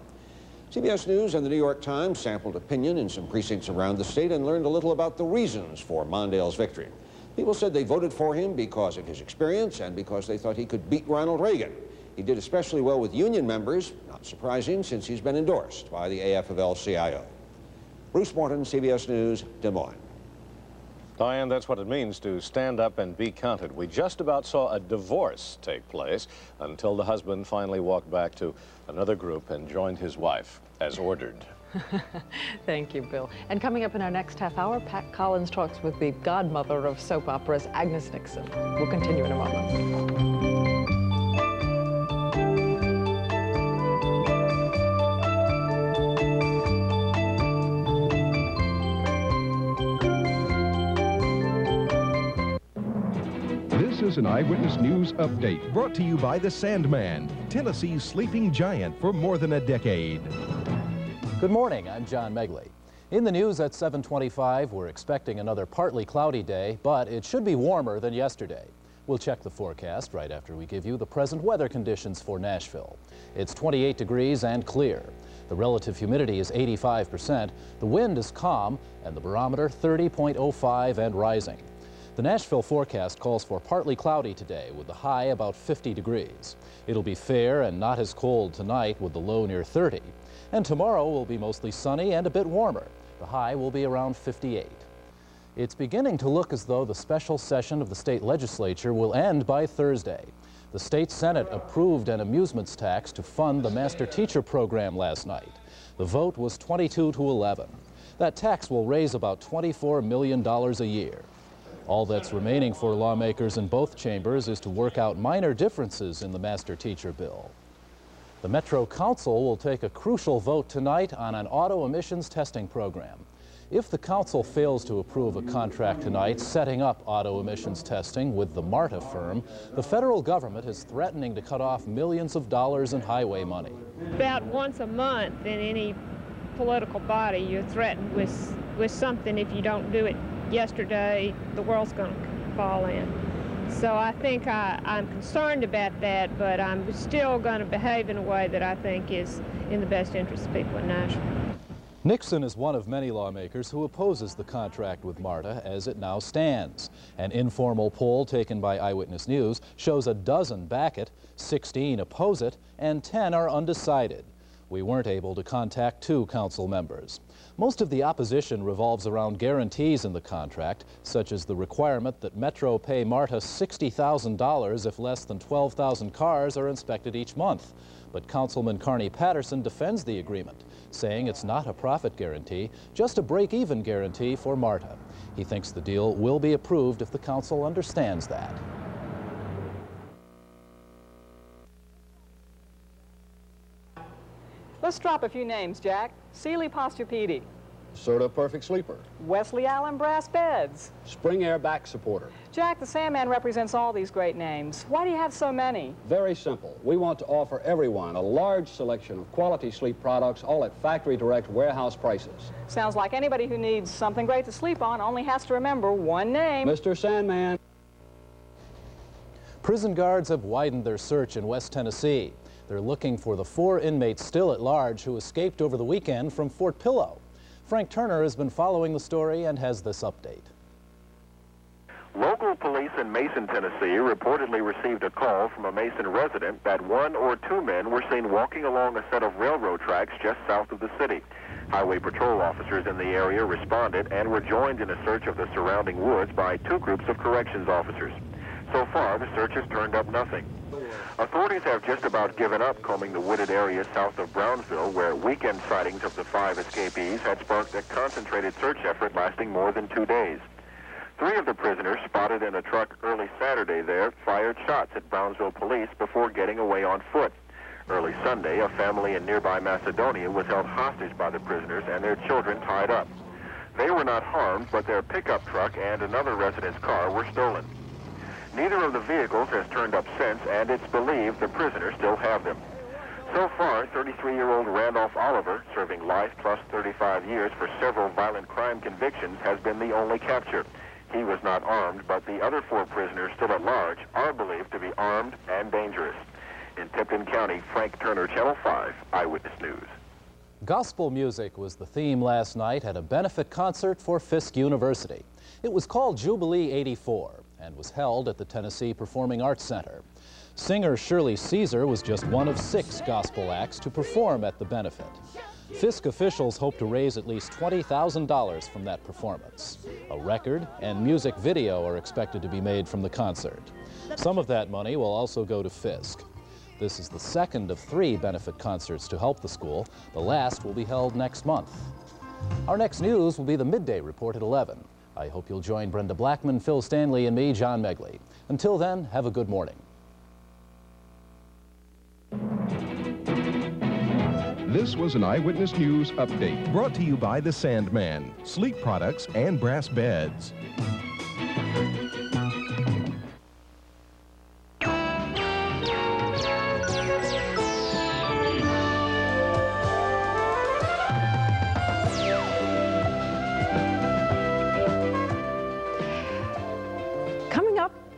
CBS News and the New York Times sampled opinion in some precincts around the state and learned a little about the reasons for Mondale's victory. People said they voted for him because of his experience and because they thought he could beat Ronald Reagan. He did especially well with union members, not surprising since he's been endorsed by the AFL-CIO. Bruce Morton, CBS News, Des Moines.
Diane, that's what it means to stand up and be counted. We just about saw a divorce take place until the husband finally walked back to another group and joined his wife as ordered.
Thank you, Bill. And coming up in our next half hour, Pat Collins talks with the godmother of soap operas, Agnes Nixon. We'll continue in a moment.
This is an Eyewitness News update brought to you by the Sandman, Tennessee's sleeping giant for more than a decade.
Good morning, I'm John Megley. In the news at 7:25, we're expecting another partly cloudy day, but it should be warmer than yesterday. We'll check the forecast right after we give you the present weather conditions for Nashville. It's 28 degrees and clear. The relative humidity is 85%, the wind is calm, and the barometer 30.05 and rising. The Nashville forecast calls for partly cloudy today with the high about 50 degrees. It'll be fair and not as cold tonight with the low near 30. And tomorrow will be mostly sunny and a bit warmer. The high will be around 58. It's beginning to look as though the special session of the state legislature will end by Thursday. The state Senate approved an amusements tax to fund the master teacher program last night. The vote was 22 to 11. That tax will raise about $24 million a year. All that's remaining for lawmakers in both chambers is to work out minor differences in the master teacher bill. The Metro Council will take a crucial vote tonight on an auto emissions testing program. If the council fails to approve a contract tonight setting up auto emissions testing with the MARTA firm, the federal government is threatening to cut off millions of dollars in highway money.
About once a month in any political body, you're threatened with something. If you don't do it yesterday, the world's going to fall in. So I think I'm concerned about that, but I'm still going to behave in a way that I think is in the best interest of people in Nashville.
Nixon is one of many lawmakers who opposes the contract with MARTA as it now stands. An informal poll taken by Eyewitness News shows a dozen back it, 16 oppose it, and 10 are undecided. We weren't able to contact 2 council members. Most of the opposition revolves around guarantees in the contract, such as the requirement that Metro pay MARTA $60,000 if less than 12,000 cars are inspected each month. But Councilman Carney Patterson defends the agreement, saying it's not a profit guarantee, just a break-even guarantee for MARTA. He thinks the deal will be approved if the council understands that.
Let's drop a few names, Jack. Sealy Posturepedi.
Soda Perfect Sleeper.
Wesley Allen Brass Beds.
Spring Air Back Supporter.
Jack, the Sandman represents all these great names. Why do you have so many?
Very simple. We want to offer everyone a large selection of quality sleep products, all at factory direct warehouse prices.
Sounds like anybody who needs something great to sleep on only has to remember one name.
Mr. Sandman.
Prison guards have widened their search in West Tennessee. They're looking for the 4 inmates still at large who escaped over the weekend from Fort Pillow. Frank Turner has been following the story and has this update.
Local police in Mason, Tennessee reportedly received a call from a Mason resident that 1 or 2 men were seen walking along a set of railroad tracks just south of the city. Highway patrol officers in the area responded and were joined in a search of the surrounding woods by 2 groups of corrections officers. So far, the search has turned up nothing. Authorities have just about given up combing the wooded area south of Brownsville, where weekend sightings of the 5 escapees had sparked a concentrated search effort lasting more than 2 days. 3 of the prisoners, spotted in a truck early Saturday there, fired shots at Brownsville police before getting away on foot. Early Sunday, a family in nearby Macedonia was held hostage by the prisoners and their children tied up. They were not harmed, but their pickup truck and another resident's car were stolen. Neither of the vehicles has turned up since, and it's believed the prisoners still have them. So far, 33-year-old Randolph Oliver, serving life plus 35 years for several violent crime convictions, has been the only capture. He was not armed, but the other 4 prisoners still at large are believed to be armed and dangerous. In Tipton County, Frank Turner, Channel 5, Eyewitness News.
Gospel music was the theme last night at a benefit concert for Fisk University. It was called Jubilee 84 and was held at the Tennessee Performing Arts Center. Singer Shirley Caesar was just one of 6 gospel acts to perform at the benefit. Fisk officials hope to raise at least $20,000 from that performance. A record and music video are expected to be made from the concert. Some of that money will also go to Fisk. This is the second of 3 benefit concerts to help the school. The last will be held next month. Our next news will be the Midday Report at 11. I hope you'll join Brenda Blackman, Phil Stanley, and me, John Megley. Until then, have a good morning.
This was an Eyewitness News update brought to you by the Sandman, sleep products and brass beds.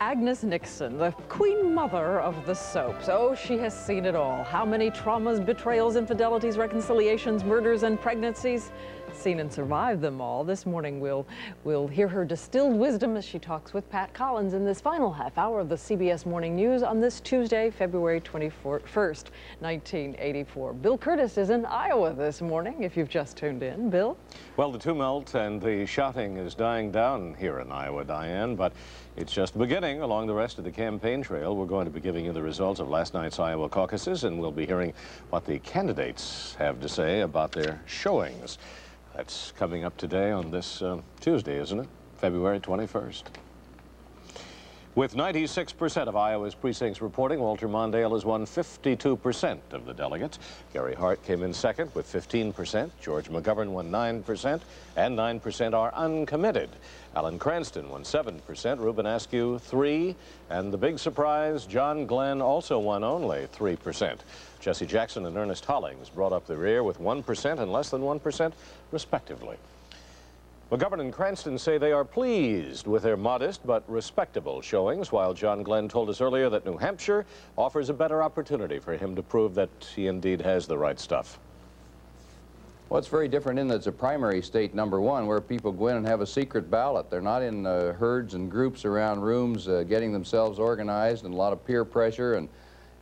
Agnes Nixon, the queen mother of the soaps. Oh, she has seen it all. How many traumas, betrayals, infidelities, reconciliations, murders, and pregnancies? Seen and survived them all. This morning we'll hear her distilled wisdom as she talks with Pat Collins in this final half hour of the CBS Morning News on this Tuesday, February 21st, 1984. Bill Curtis is in Iowa this morning, if you've just tuned in. Bill?
Well, the tumult and the shouting is dying down here in Iowa, Diane, but it's just beginning along the rest of the campaign trail. We're going to be giving you the results of last night's Iowa caucuses, and we'll be hearing what the candidates have to say about their showings. That's coming up today on this Tuesday, isn't it? February 21st. With 96% of Iowa's precincts reporting, Walter Mondale has won 52% of the delegates. Gary Hart came in second with 15%. George McGovern won 9%, and 9% are uncommitted. Alan Cranston won 7%, Ruben Askew 3%, and the big surprise, John Glenn also won only 3%. Jesse Jackson and Ernest Hollings brought up the rear with 1% and less than 1%, respectively. McGovern and Cranston say they are pleased with their modest but respectable showings, while John Glenn told us earlier that New Hampshire offers a better opportunity for him to prove that he indeed has the right stuff.
Well, it's very different in that it's a primary state, number one, where people go in and have a secret ballot. They're not in herds and groups around rooms getting themselves organized, and a lot of peer pressure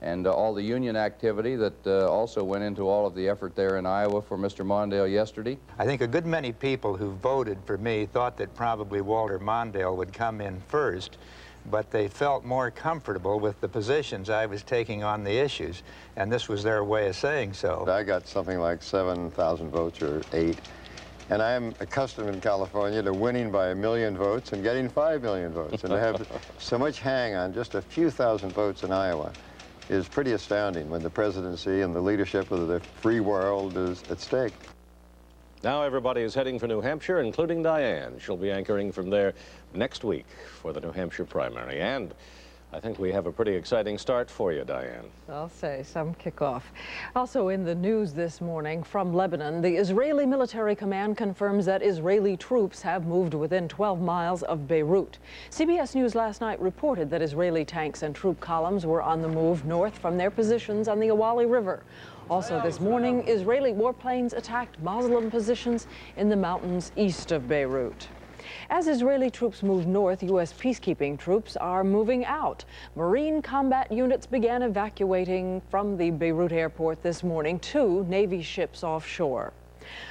and all the union activity that also went into all of the effort there in Iowa for Mr. Mondale yesterday.
I think a good many people who voted for me thought that probably Walter Mondale would come in first, but they felt more comfortable with the positions I was taking on the issues, and this was their way of saying so.
I got something like 7,000 votes or 8. And I am accustomed in California to winning by 1 million votes and getting 5 million votes. And to have so much hang on just a few thousand votes in Iowa is pretty astounding when the presidency and the leadership of the free world is at stake.
Now everybody is heading for New Hampshire, including Diane. She'll be anchoring from there next week for the New Hampshire primary. And I think we have a pretty exciting start for you, Diane.
I'll say, some kickoff. Also in the news this morning from Lebanon, the Israeli military command confirms that Israeli troops have moved within 12 miles of Beirut. CBS News last night reported that Israeli tanks and troop columns were on the move north from their positions on the Awali River. Also this morning, Israeli warplanes attacked Muslim positions in the mountains east of Beirut. As Israeli troops move north, U.S. peacekeeping troops are moving out. Marine combat units began evacuating from the Beirut airport this morning 2 Navy ships offshore.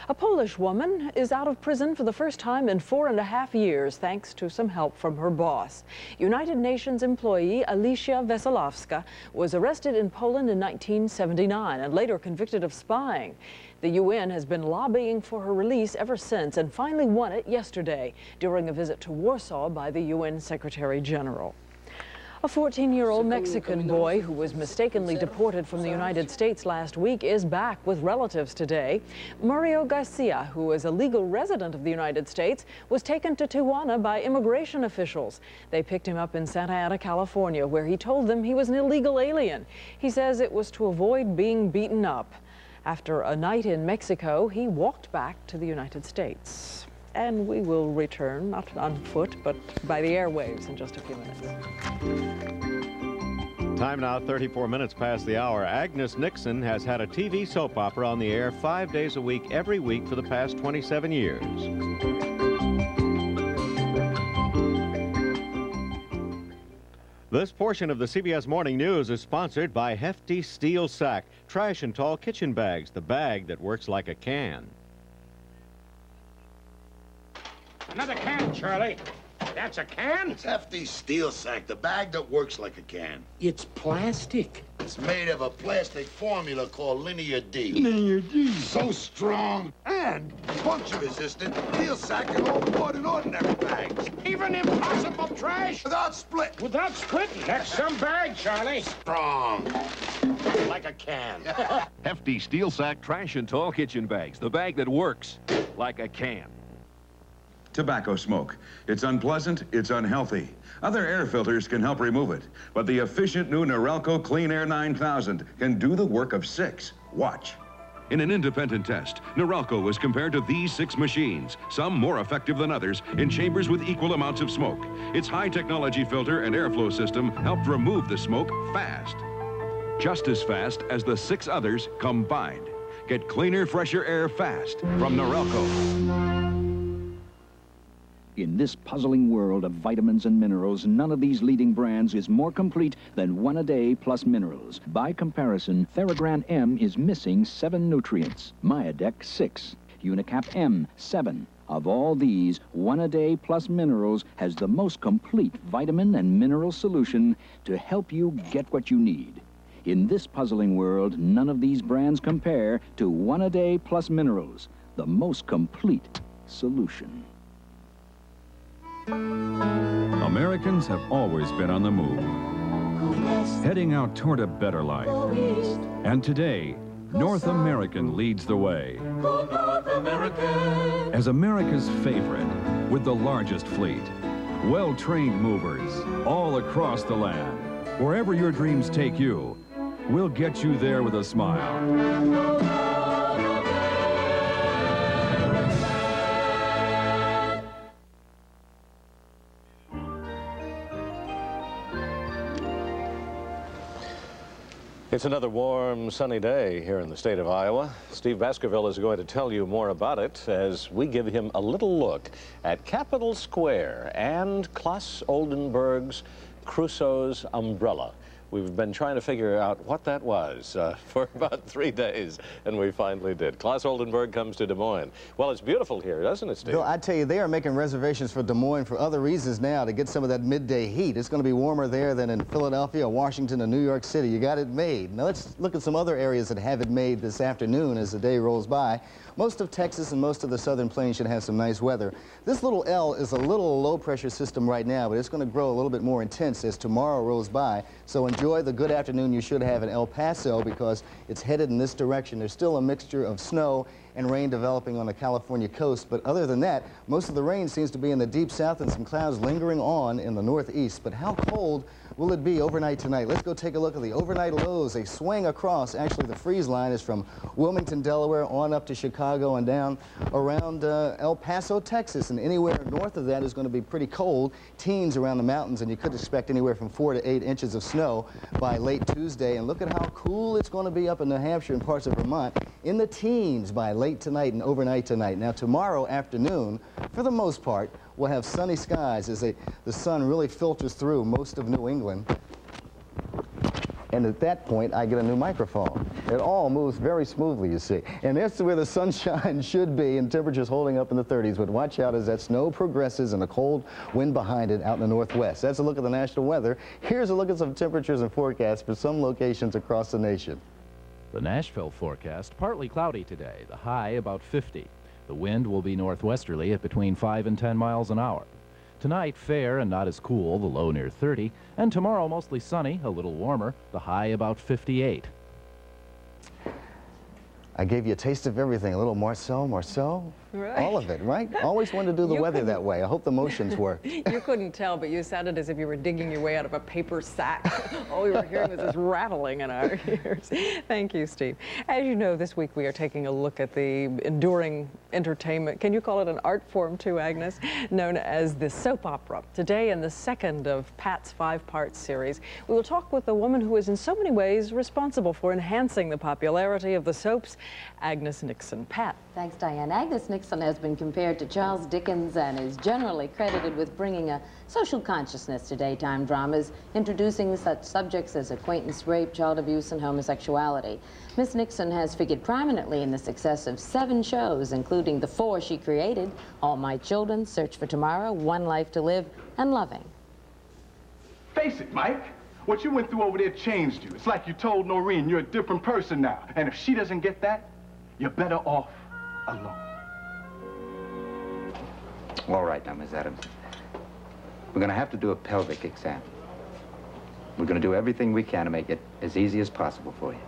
A Polish woman is out of prison for the first time in 4.5 years, thanks to some help from her boss. United Nations employee Alicia Wesolowska was arrested in Poland in 1979 and later convicted of spying. The UN has been lobbying for her release ever since and finally won it yesterday during a visit to Warsaw by the UN Secretary General. A 14-year-old Mexican boy who was mistakenly deported from the United States last week is back with relatives today. Mario Garcia, who is a legal resident of the United States, was taken to Tijuana by immigration officials. They picked him up in Santa Ana, California, where he told them he was an illegal alien. He says it was to avoid being beaten up. After a night in Mexico, he walked back to the United States. And we will return, not on foot, but by the airwaves in just a few minutes.
Time now, 34 minutes past the hour. Agnes Nixon has had a TV soap opera on the air 5 days a week, every week for the past 27 years. This portion of the CBS Morning News is sponsored by Hefty Steel Sack, trash and tall kitchen bags, the bag that works like a can.
Another can, Charlie. That's a can?
It's Hefty Steel Sack, the bag that works like a can.
It's plastic.
It's made of a plastic formula called Linear D.
Linear D.
So strong and puncture resistant, Steel Sack can hold more than ordinary bags.
Even impossible trash?
Without split.
Without splitting. That's some bag, Charlie.
Strong. Like a can.
Hefty Steel Sack trash and tall kitchen bags, the bag that works like a can.
Tobacco smoke. It's unpleasant, it's unhealthy. Other air filters can help remove it, but the efficient new Norelco Clean Air 9000 can do the work of 6. Watch.
In an independent test, Norelco was compared to these 6 machines, some more effective than others, in chambers with equal amounts of smoke. Its high-technology filter and airflow system helped remove the smoke fast. Just as fast as the 6 others combined. Get cleaner, fresher air fast from Norelco.
In this puzzling world of vitamins and minerals, none of these leading brands is more complete than One A Day Plus Minerals. By comparison, Theragran M is missing 7 nutrients, Myadex 6, Unicap M 7. Of all these, One A Day Plus Minerals has the most complete vitamin and mineral solution to help you get what you need. In this puzzling world, none of these brands compare to One A Day Plus Minerals, the most complete solution.
Americans have always been on the move, heading out toward a better life. And today, North American leads the way. As America's favorite, with the largest fleet, well-trained movers all across the land. Wherever your dreams take you, we'll get you there with a smile.
It's another warm, sunny day here in the state of Iowa. Steve Baskerville is going to tell you more about it as we give him a little look at Capitol Square and Claes Oldenburg's Crusoe's umbrella. We've been trying to figure out what that was for about 3 days, and we finally did. Claes Oldenburg comes to Des Moines. Well, it's beautiful here, doesn't it, Steve?
Bill, I tell you, they are making reservations for Des Moines for other reasons now to get some of that midday heat. It's going to be warmer there than in Philadelphia, Washington, and New York City. You got it made. Now let's look at some other areas that have it made this afternoon as the day rolls by. Most of Texas and most of the southern plains should have some nice weather. This little L is a little low-pressure system right now, but it's going to grow a little bit more intense as tomorrow rolls by. So enjoy the good afternoon you should have in El Paso because it's headed in this direction. There's still a mixture of snow and rain developing on the California coast, but other than that, most of the rain seems to be in the deep south and some clouds lingering on in the northeast. But how cold will it be overnight tonight? Let's go take a look at the overnight lows. They swing across. Actually, the freeze line is from Wilmington, Delaware, on up to Chicago and down around El Paso, Texas. And anywhere north of that is going to be pretty cold. Teens around the mountains, and you could expect anywhere from 4 to 8 inches of snow by late Tuesday. And look at how cool it's going to be up in New Hampshire and parts of Vermont in the teens by late tonight and overnight tonight. Now, tomorrow afternoon, for the most part, we'll have sunny skies as the sun really filters through most of New England. And at that point, I get a new microphone. It all moves very smoothly, you see. And that's where the sunshine should be and temperatures holding up in the 30s. But watch out as that snow progresses and a cold wind behind it out in the northwest. That's a look at the national weather. Here's a look at some temperatures and forecasts for some locations across the nation.
The Nashville forecast, partly cloudy today, the high about 50. The wind will be northwesterly at between 5 and 10 miles an hour. Tonight, fair and not as cool, the low near 30. And tomorrow, mostly sunny, a little warmer, the high about 58.
I gave you a taste of everything. A little Marceau,
Right.
all of it, right? Always wanted to do the
You
weather
couldn't-
that way. I hope the motions work.
You couldn't tell, but you sounded as if you were digging your way out of a paper sack. All we were hearing was this rattling in our ears. Thank you, Steve. As you know, this week we are taking a look at the enduring entertainment, can you call it an art form too, Agnes, known as the soap opera. Today, in the second of Pat's 5-part series, we will talk with the woman who is in so many ways responsible for enhancing the popularity of the soaps, Agnes Nixon. Pat.
Thanks, Diane. Agnes Nixon has been compared to Charles Dickens and is generally credited with bringing a social consciousness to daytime dramas, introducing such subjects as acquaintance rape, child abuse, and homosexuality. Miss Nixon has figured prominently in the success of 7 shows, including the 4 she created: All My Children, Search for Tomorrow, One Life to Live, and Loving.
Face it, Mike. What you went through over there changed you. It's like you told Noreen you're a different person now. And if she doesn't get that, you're better off alone.
All right now, Miss Adams. We're going to have to do a pelvic exam. We're going to do everything we can to make it as easy as possible for you.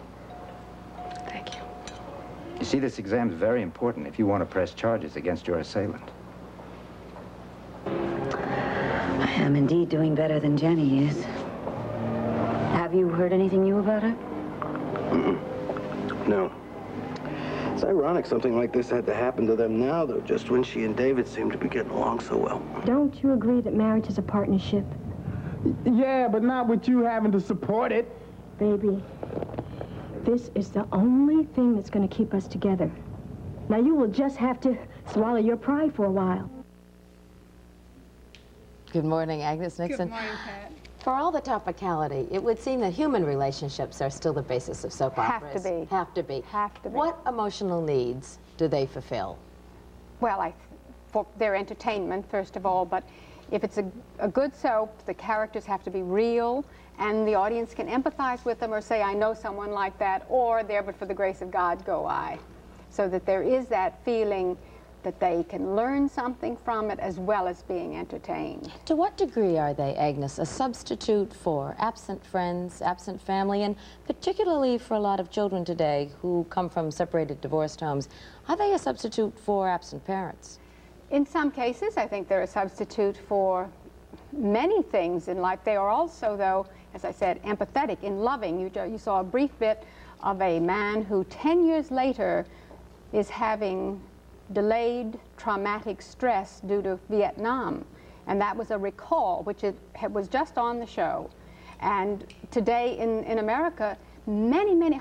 Thank you.
You see, this exam is very important if you want to press charges against your assailant.
I am indeed doing better than Jenny is. Have you heard anything new about her?
No. It's ironic something like this had to happen to them now, though, just when she and David seem to be getting along so well.
Don't you agree that marriage is a partnership?
Yeah, but not with you having to support it.
Baby, this is the only thing that's going to keep us together. Now, you will just have to swallow your pride for a while.
Good morning, Agnes Nixon.
Good morning, Pat.
For all the topicality, it would seem that human relationships are still the basis of soap operas.
Have to be.
Have to be.
Have to be.
What emotional needs do they fulfill?
Well, for their entertainment, first of all, but if it's a good soap, the characters have to be real, and the audience can empathize with them or say, I know someone like that, or there but for the grace of God go I. So that there is that feeling that they can learn something from it as well as being entertained.
To what degree are they, Agnes, a substitute for absent friends, absent family, and particularly for a lot of children today who come from separated, divorced homes, are they a substitute for absent parents?
In some cases, I think they're a substitute for many things in life. They are also, though, as I said, empathetic in loving. You saw a brief bit of a man who 10 years later is having delayed traumatic stress due to Vietnam. And that was a recall, which was just on the show. And today in America, many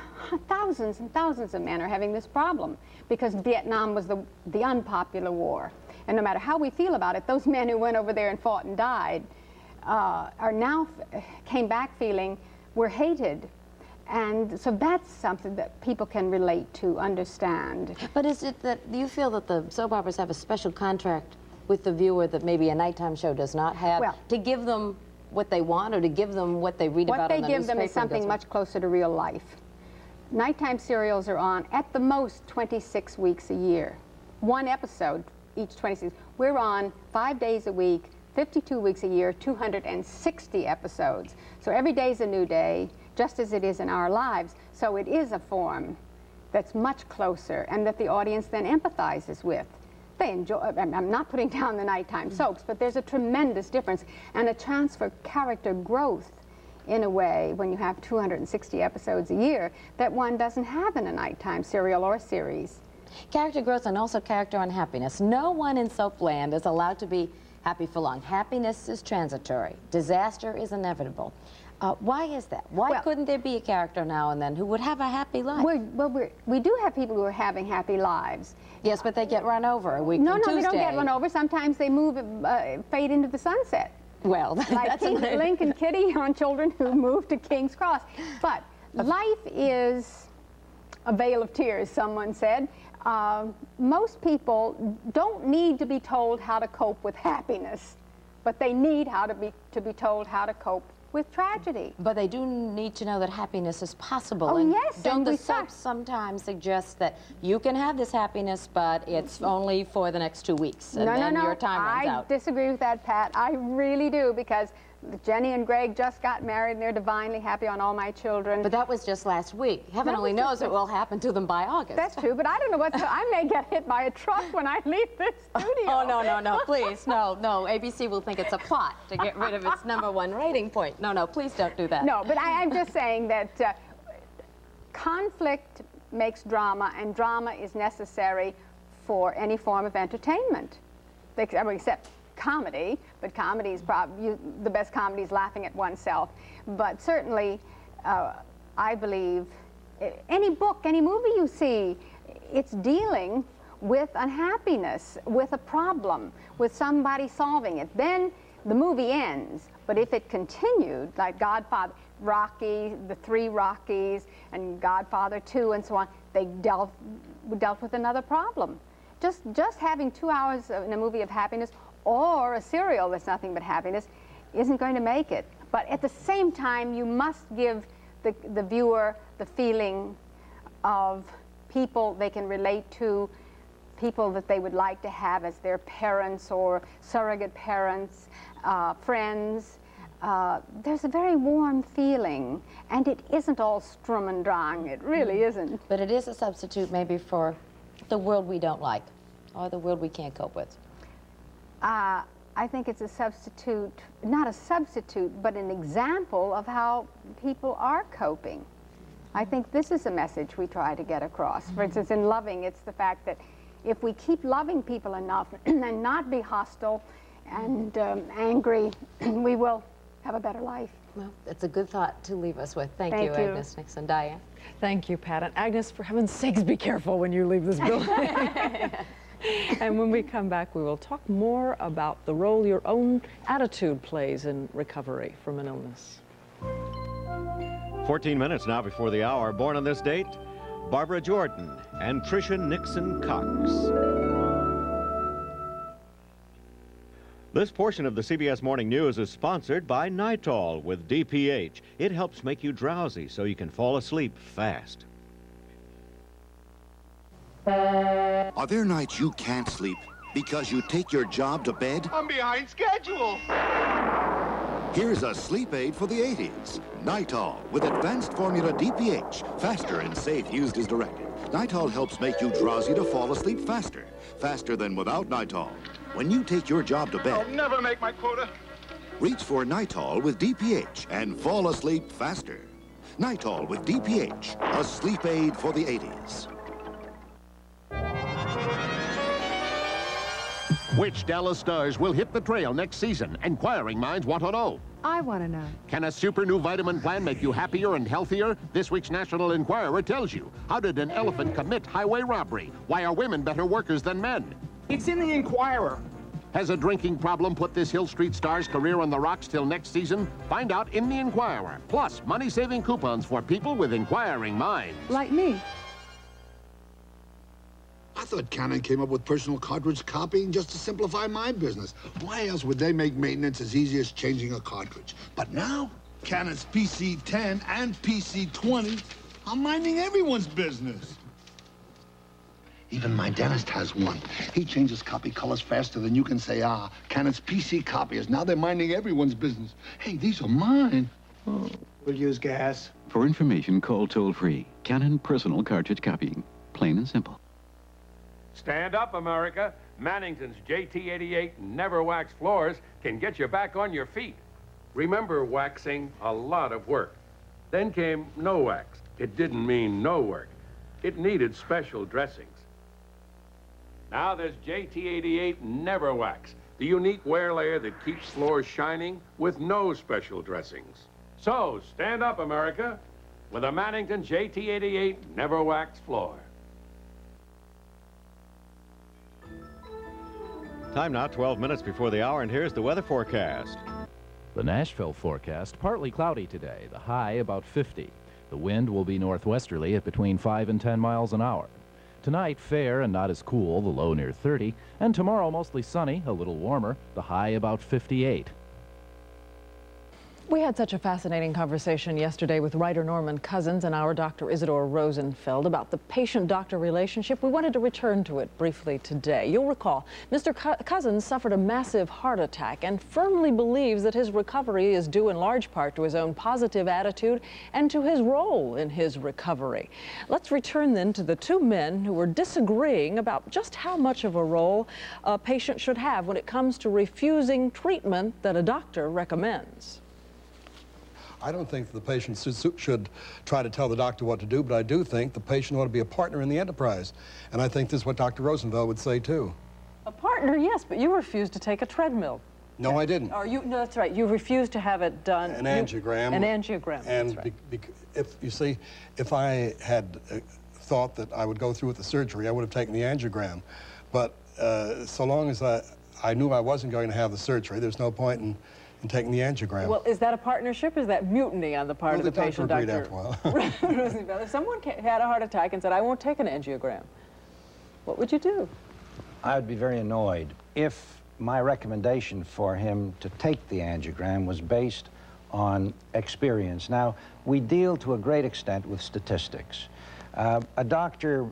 thousands and thousands of men are having this problem because Vietnam was the unpopular war. And no matter how we feel about it, those men who went over there and fought and died are now came back feeling we're hated. And so that's something that people can relate to, understand.
But is it that you feel that the soap operas have a special contract with the viewer that maybe a nighttime show does not have, to give them what they want or to give them what they read about in the newspaper?
What they give them is something much closer to real life. Nighttime serials are on at the most 26 weeks a year. One episode each 26. We're on 5 days a week, 52 weeks a year, 260 episodes. So every day is a new day, just as it is in our lives. So it is a form that's much closer and that the audience then empathizes with. They enjoy, I'm not putting down the nighttime soaps, but there's a tremendous difference and a chance for character growth in a way when you have 260 episodes a year that one doesn't have in a nighttime serial or series.
Character growth and also character unhappiness. No one in soapland is allowed to be happy for long. Happiness is transitory. Disaster is inevitable. Why is that? Why couldn't there be a character now and then who would have a happy life?
We do have people who are having happy lives.
Yes, but they get run over a week
No,
from
no,
Tuesday.
they don't get run over. Sometimes they move, fade into the sunset.
Well,
like Link and Kitty on Children Who Moved to King's Cross. But life is a vale of tears, someone said. Most people don't need to be told how to cope with happiness, but they need to be told how to cope with tragedy.
But they do need to know that happiness is possible.
Oh,
and
yes.
Don't
and
the
we start-
soaps sometimes suggest that you can have this happiness, but it's only for the next 2 weeks, and then your time runs out?
I disagree with that, Pat. I really do, because Jenny and Greg just got married, and they're divinely happy on All My Children.
But that was just last week. Heaven only knows what will happen to them by August.
That's true, but I don't know what's... I may get hit by a truck when I leave this studio.
Oh, no, please, no. ABC will think it's a plot to get rid of its #1 rating point. No, please don't do that.
No, but I'm just saying that conflict makes drama, and drama is necessary for any form of entertainment, except comedy, but comedy is probably the best comedy is laughing at oneself. But certainly, I believe any book, any movie you see, it's dealing with unhappiness, with a problem, with somebody solving it. Then the movie ends. But if it continued, like Godfather, Rocky, the 3 Rockies, and Godfather 2, and so on, they dealt with another problem. Just having 2 hours in a movie of happiness, or a serial that's nothing but happiness, isn't going to make it. But at the same time, you must give the viewer the feeling of people they can relate to, people that they would like to have as their parents or surrogate parents, friends. There's a very warm feeling, and it isn't all Sturm und Drang. It really isn't.
But it is a substitute maybe for the world we don't like, or the world we can't cope with.
I think it's a substitute, not a substitute, but an example of how people are coping. I think this is a message we try to get across. For instance, in Loving, it's the fact that if we keep loving people enough and not be hostile and angry, we will have a better life.
Well, it's a good thought to leave us with. Thank you, Agnes Nixon. Diane?
Thank you, Pat. And Agnes, for heaven's sakes, be careful when you leave this building. And when we come back, we will talk more about the role your own attitude plays in recovery from an illness.
14 minutes now before the hour. Born on this date, Barbara Jordan and Tricia Nixon Cox. This portion of the CBS Morning News is sponsored by Nitol with DPH. It helps make you drowsy so you can fall asleep fast.
Are there nights you can't sleep because you take your job to bed?
I'm behind schedule.
Here's a sleep aid for the 80s. Nitol with advanced formula DPH. Faster and safe used as directed. Nitol helps make you drowsy to fall asleep faster. Faster than without Nitol. When you take your job to bed,
I'll never make my quota.
reach for Nitol with DPH and fall asleep faster. Nitol with DPH, a sleep aid for the 80s.
Which Dallas stars will hit the trail next season? Inquiring minds want to know.
I want to know.
Can a super new vitamin plan make you happier and healthier? This week's National Enquirer tells you. How did an elephant commit highway robbery? Why are women better workers than men?
It's in the Enquirer.
Has a drinking problem put this Hill Street star's career on the rocks till next season? Find out in the Enquirer. Plus, money-saving coupons for people with inquiring minds.
Like me.
I thought Canon came up with personal cartridge copying just to simplify my business. Why else would they make maintenance as easy as changing a cartridge? But now, Canon's PC-10 and PC-20 are minding everyone's business. Even my dentist has one. He changes copy colors faster than you can say, ah. Canon's PC copiers. Now they're minding everyone's business. Hey, these are mine.
Oh. We'll use gas.
For information, call toll-free. Canon Personal Cartridge Copying. Plain and simple.
Stand up, America. Mannington's JT88 Never Wax Floors can get you back on your feet. Remember waxing, a lot of work. Then came no wax. It didn't mean no work. It needed special dressings. Now there's JT88 Never Wax, the unique wear layer that keeps floors shining with no special dressings. So, stand up, America, with a Mannington JT88 Never Wax Floor.
Time now, 12 minutes before the hour, and here's the weather forecast.
The Nashville forecast, partly cloudy today, the high about 50. The wind will be northwesterly at between 5 and 10 miles an hour. Tonight, fair and not as cool, the low near 30. And tomorrow, mostly sunny, a little warmer, the high about 58.
We had such a fascinating conversation yesterday with writer Norman Cousins and our Dr. Isidore Rosenfeld about the patient-doctor relationship. We wanted to return to it briefly today. You'll recall Mr. Cousins suffered a massive heart attack and firmly believes that his recovery is due in large part to his own positive attitude and to his role in his recovery. Let's return then to the two men who were disagreeing about just how much of a role a patient should have when it comes to refusing treatment that a doctor recommends.
I don't think the patient should try to tell the doctor what to do, but I do think the patient ought to be a partner in the enterprise. And I think this is what Dr. Rosenfeld would say, too.
A partner, yes, but you refused to take a treadmill.
No, I didn't.
Or no, that's right. You refused to have it done.
An angiogram.
An angiogram,
and
that's right.
If you see, if I had thought that I would go through with the surgery, I would have taken the angiogram. But so long as I knew I wasn't going to have the surgery, there's no point in taking the angiogram.
Well, is that a partnership? Is that mutiny on the part of the patient,
Doctor?
If someone had a heart attack and said, I won't take an angiogram, what would you do?
I would be very annoyed if my recommendation for him to take the angiogram was based on experience. Now, we deal to a great extent with statistics. A doctor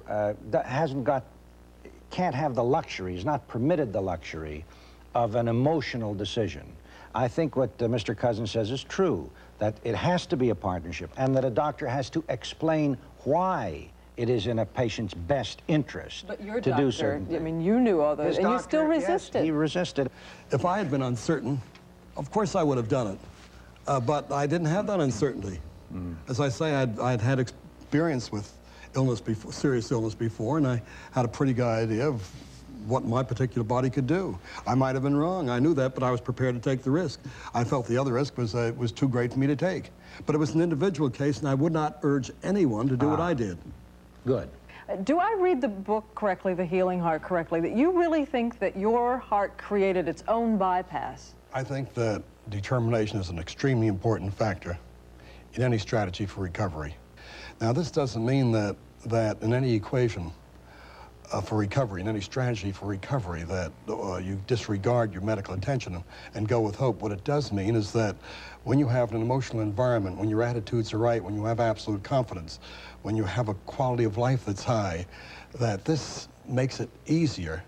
can't have the luxury, is not permitted the luxury of an emotional decision. I think what Mr. Cousins says is true, that it has to be a partnership and that a doctor has to explain why it is in a patient's best interest to do certain things.
I mean, you knew all those, and you still resisted.
Yes, he resisted.
If I had been uncertain, of course I would have done it. But I didn't have that uncertainty. As I say, I'd had experience with illness before, serious illness before, and I had a pretty good idea of what my particular body could do. I might have been wrong, I knew that, but I was prepared to take the risk. I felt the other risk was too great for me to take. But it was an individual case, and I would not urge anyone to do what I did.
Good.
Do I read the book correctly, The Healing Heart, correctly, that you really think that your heart created its own bypass?
I think that determination is an extremely important factor in any strategy for recovery. Now, this doesn't mean that in any equation for recovery, in any strategy for recovery, that you disregard your medical attention and go with hope. What it does mean is that when you have an emotional environment, when your attitudes are right, when you have absolute confidence, when you have a quality of life that's high, that this makes it easier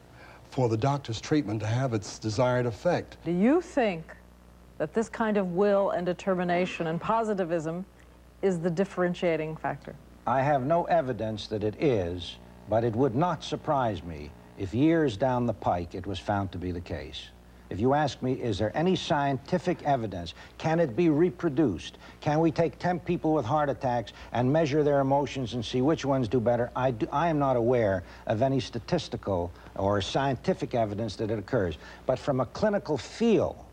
for the doctor's treatment to have its desired effect.
Do you think that this kind of will and determination and positivism is the differentiating factor?
I have no evidence that it is, but it would not surprise me if years down the pike it was found to be the case. If you ask me, is there any scientific evidence? Can it be reproduced? Can we take 10 people with heart attacks and measure their emotions and see which ones do better? I am not aware of any statistical or scientific evidence that it occurs. But from a clinical feel,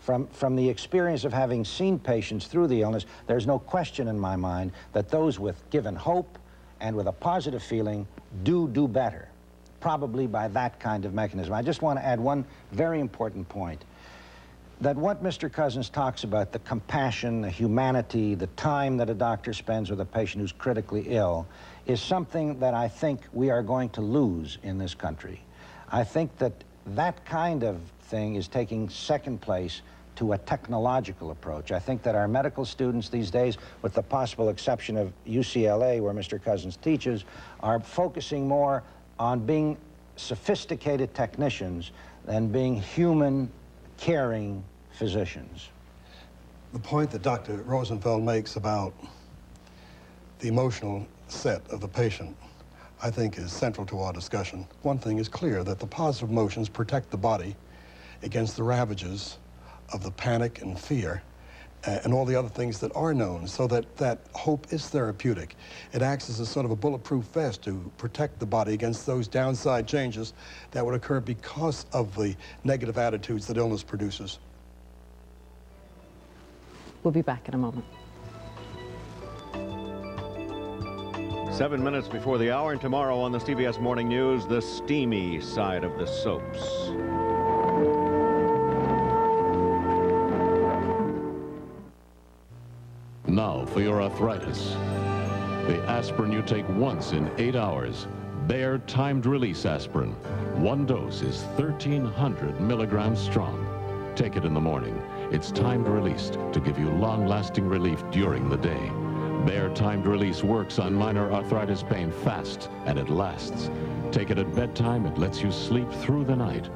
from the experience of having seen patients through the illness, there's no question in my mind that those with given hope and with a positive feeling do better, probably by that kind of mechanism. I just want to add one very important point, that what Mr. Cousins talks about, the compassion, the humanity, the time that a doctor spends with a patient who's critically ill, is something that I think we are going to lose in this country. I think that that kind of thing is taking second place to a technological approach. I think that our medical students these days, with the possible exception of UCLA, where Mr. Cousins teaches, are focusing more on being sophisticated technicians than being human, caring physicians.
The point that Dr. Rosenfeld makes about the emotional set of the patient, I think, is central to our discussion. One thing is clear, that the positive emotions protect the body against the ravages of the panic and fear and all the other things that are known, so that hope is therapeutic. It acts as a sort of a bulletproof vest to protect the body against those downside changes that would occur because of the negative attitudes that illness produces.
We'll be back in a moment.
7 minutes before the hour, and tomorrow on the CBS Morning News, the steamy side of the soaps.
Now for your arthritis. The aspirin you take once in 8 hours. Bayer timed release aspirin. One dose is 1,300 milligrams strong. Take it in the morning. It's timed release to give you long-lasting relief during the day. Bayer Timed Release works on minor arthritis pain fast, and it lasts. Take it at bedtime, it lets you sleep through the night.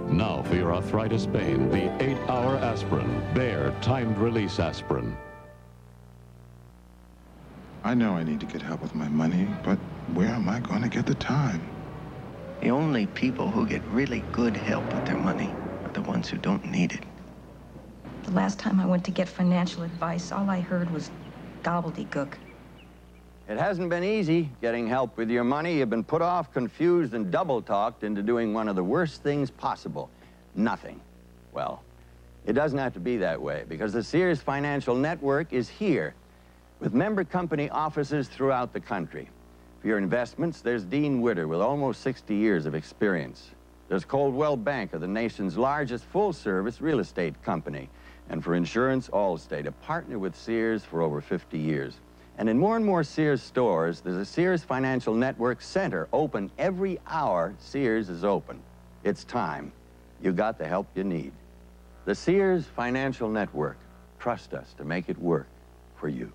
Now for your arthritis pain, the 8-hour aspirin, Bayer Timed Release Aspirin.
I know I need to get help with my money, but where am I going to get the time?
The only people who get really good help with their money are the ones who don't need it.
The last time I went to get financial advice, all I heard was gobbledygook.
It hasn't been easy getting help with your money. You've been put off, confused, and double-talked into doing one of the worst things possible, nothing. Well, it doesn't have to be that way, because the Sears Financial Network is here with member company offices throughout the country. For your investments, there's Dean Witter with almost 60 years of experience. There's Coldwell Banker, the nation's largest full-service real estate company. And for insurance, Allstate, a partner with Sears for over 50 years. And in more and more Sears stores, there's a Sears Financial Network Center open every hour Sears is open. It's time. You got the help you need. The Sears Financial Network. Trust us to make it work for you.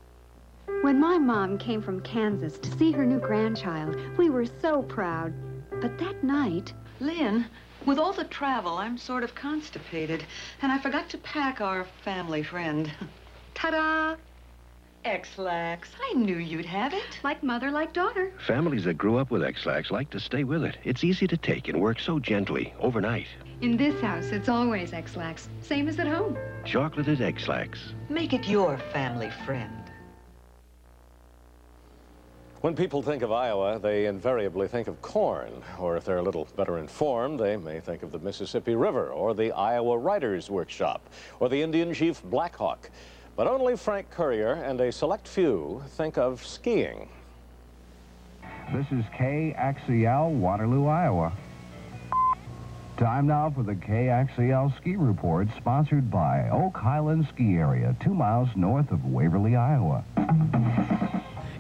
When my mom came from Kansas to see her new grandchild, we were so proud. But that night...
Lynn, with all the travel, I'm sort of constipated, and I forgot to pack our family friend. Ta-da! X-Lax. I knew you'd have it.
Like mother, like daughter.
Families that grew up with X-Lax like to stay with it. It's easy to take and works so gently, overnight.
In this house, it's always X-Lax. Same as at home.
Chocolated X-Lax.
Make it your family friend.
When people think of Iowa, they invariably think of corn, or if they're a little better informed, they may think of the Mississippi River, or the Iowa Writers' Workshop, or the Indian Chief Black Hawk. But only Frank Courier and a select few think of skiing.
This is KXEL, Waterloo, Iowa. Time now for the KXEL Ski Report, sponsored by Oak Highland Ski Area, 2 miles north of Waverly, Iowa.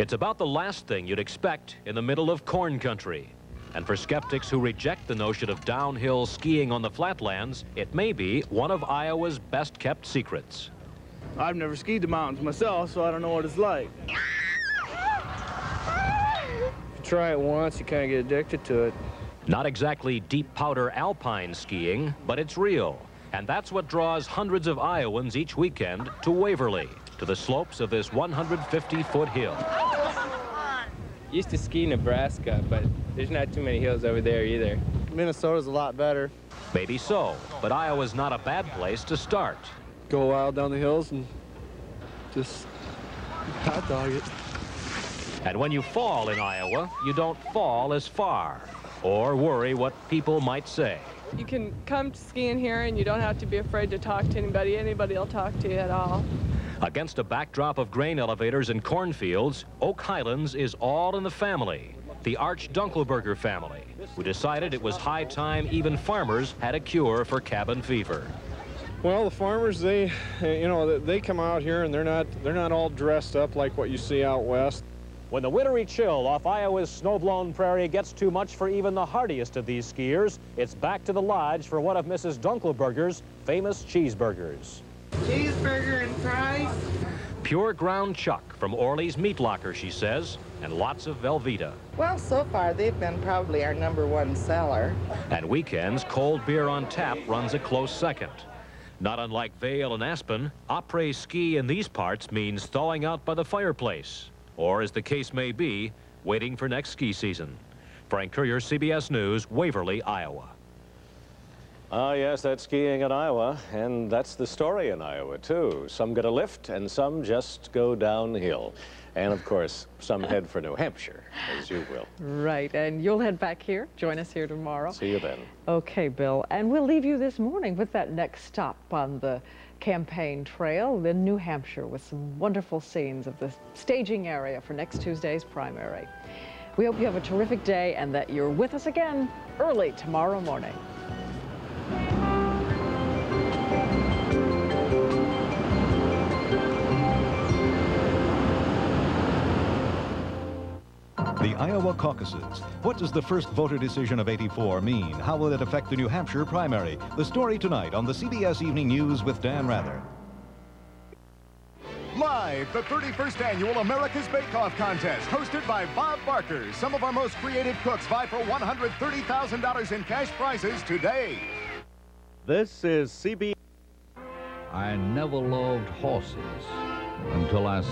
It's about the last thing you'd expect in the middle of corn country. And for skeptics who reject the notion of downhill skiing on the flatlands, it may be one of Iowa's best-kept secrets.
I've never skied the mountains myself, so I don't know what it's like. If you try it once, you kind of get addicted to it.
Not exactly deep powder alpine skiing, but it's real. And that's what draws hundreds of Iowans each weekend to Waverly, to the slopes of this 150-foot hill.
Used to ski Nebraska, but there's not too many hills over there either. Minnesota's a lot better.
Maybe so, but Iowa's not a bad place to start.
Go wild down the hills and just hot dog it.
And when you fall in Iowa, you don't fall as far, or worry what people might say.
You can come skiing here and you don't have to be afraid to talk to anybody. Anybody will talk to you at all.
Against a backdrop of grain elevators and cornfields, Oak Highlands is all in the family, the Arch Dunkelberger family, who decided it was high time even farmers had a cure for cabin fever.
Well, the farmers, they come out here and they're not all dressed up like what you see out west.
When the wintry chill off Iowa's snow-blown prairie gets too much for even the hardiest of these skiers, it's back to the lodge for one of Mrs. Dunkelberger's famous cheeseburgers.
Cheeseburger and fries.
Pure ground chuck from Orly's Meat Locker, she says, and lots of Velveeta.
Well, so far they've been probably our #1 seller.
And weekends, cold beer on tap runs a close second. Not unlike Vail and Aspen, après-ski in these parts means thawing out by the fireplace, or as the case may be, waiting for next ski season. Frank Courier, CBS News, Waverly, Iowa.
Ah, yes, that's skiing in Iowa, and that's the story in Iowa, too. Some get a lift, and some just go downhill. And, of course, some head for New Hampshire, as you will.
Right, and you'll head back here. Join us here tomorrow.
See you then.
Okay, Bill, and we'll leave you this morning with that next stop on the campaign trail in New Hampshire with some wonderful scenes of the staging area for next Tuesday's primary. We hope you have a terrific day and that you're with us again early tomorrow morning.
the Iowa caucuses. What does the first voter decision of '84 mean? How will it affect the New Hampshire primary? The story tonight on the CBS Evening News with Dan Rather.
Live, the 31st Annual America's Bake Off Contest, hosted by Bob Barker. Some of our most creative cooks vie for $130,000 in cash prizes today.
This is CBS.
I never loved horses until I saw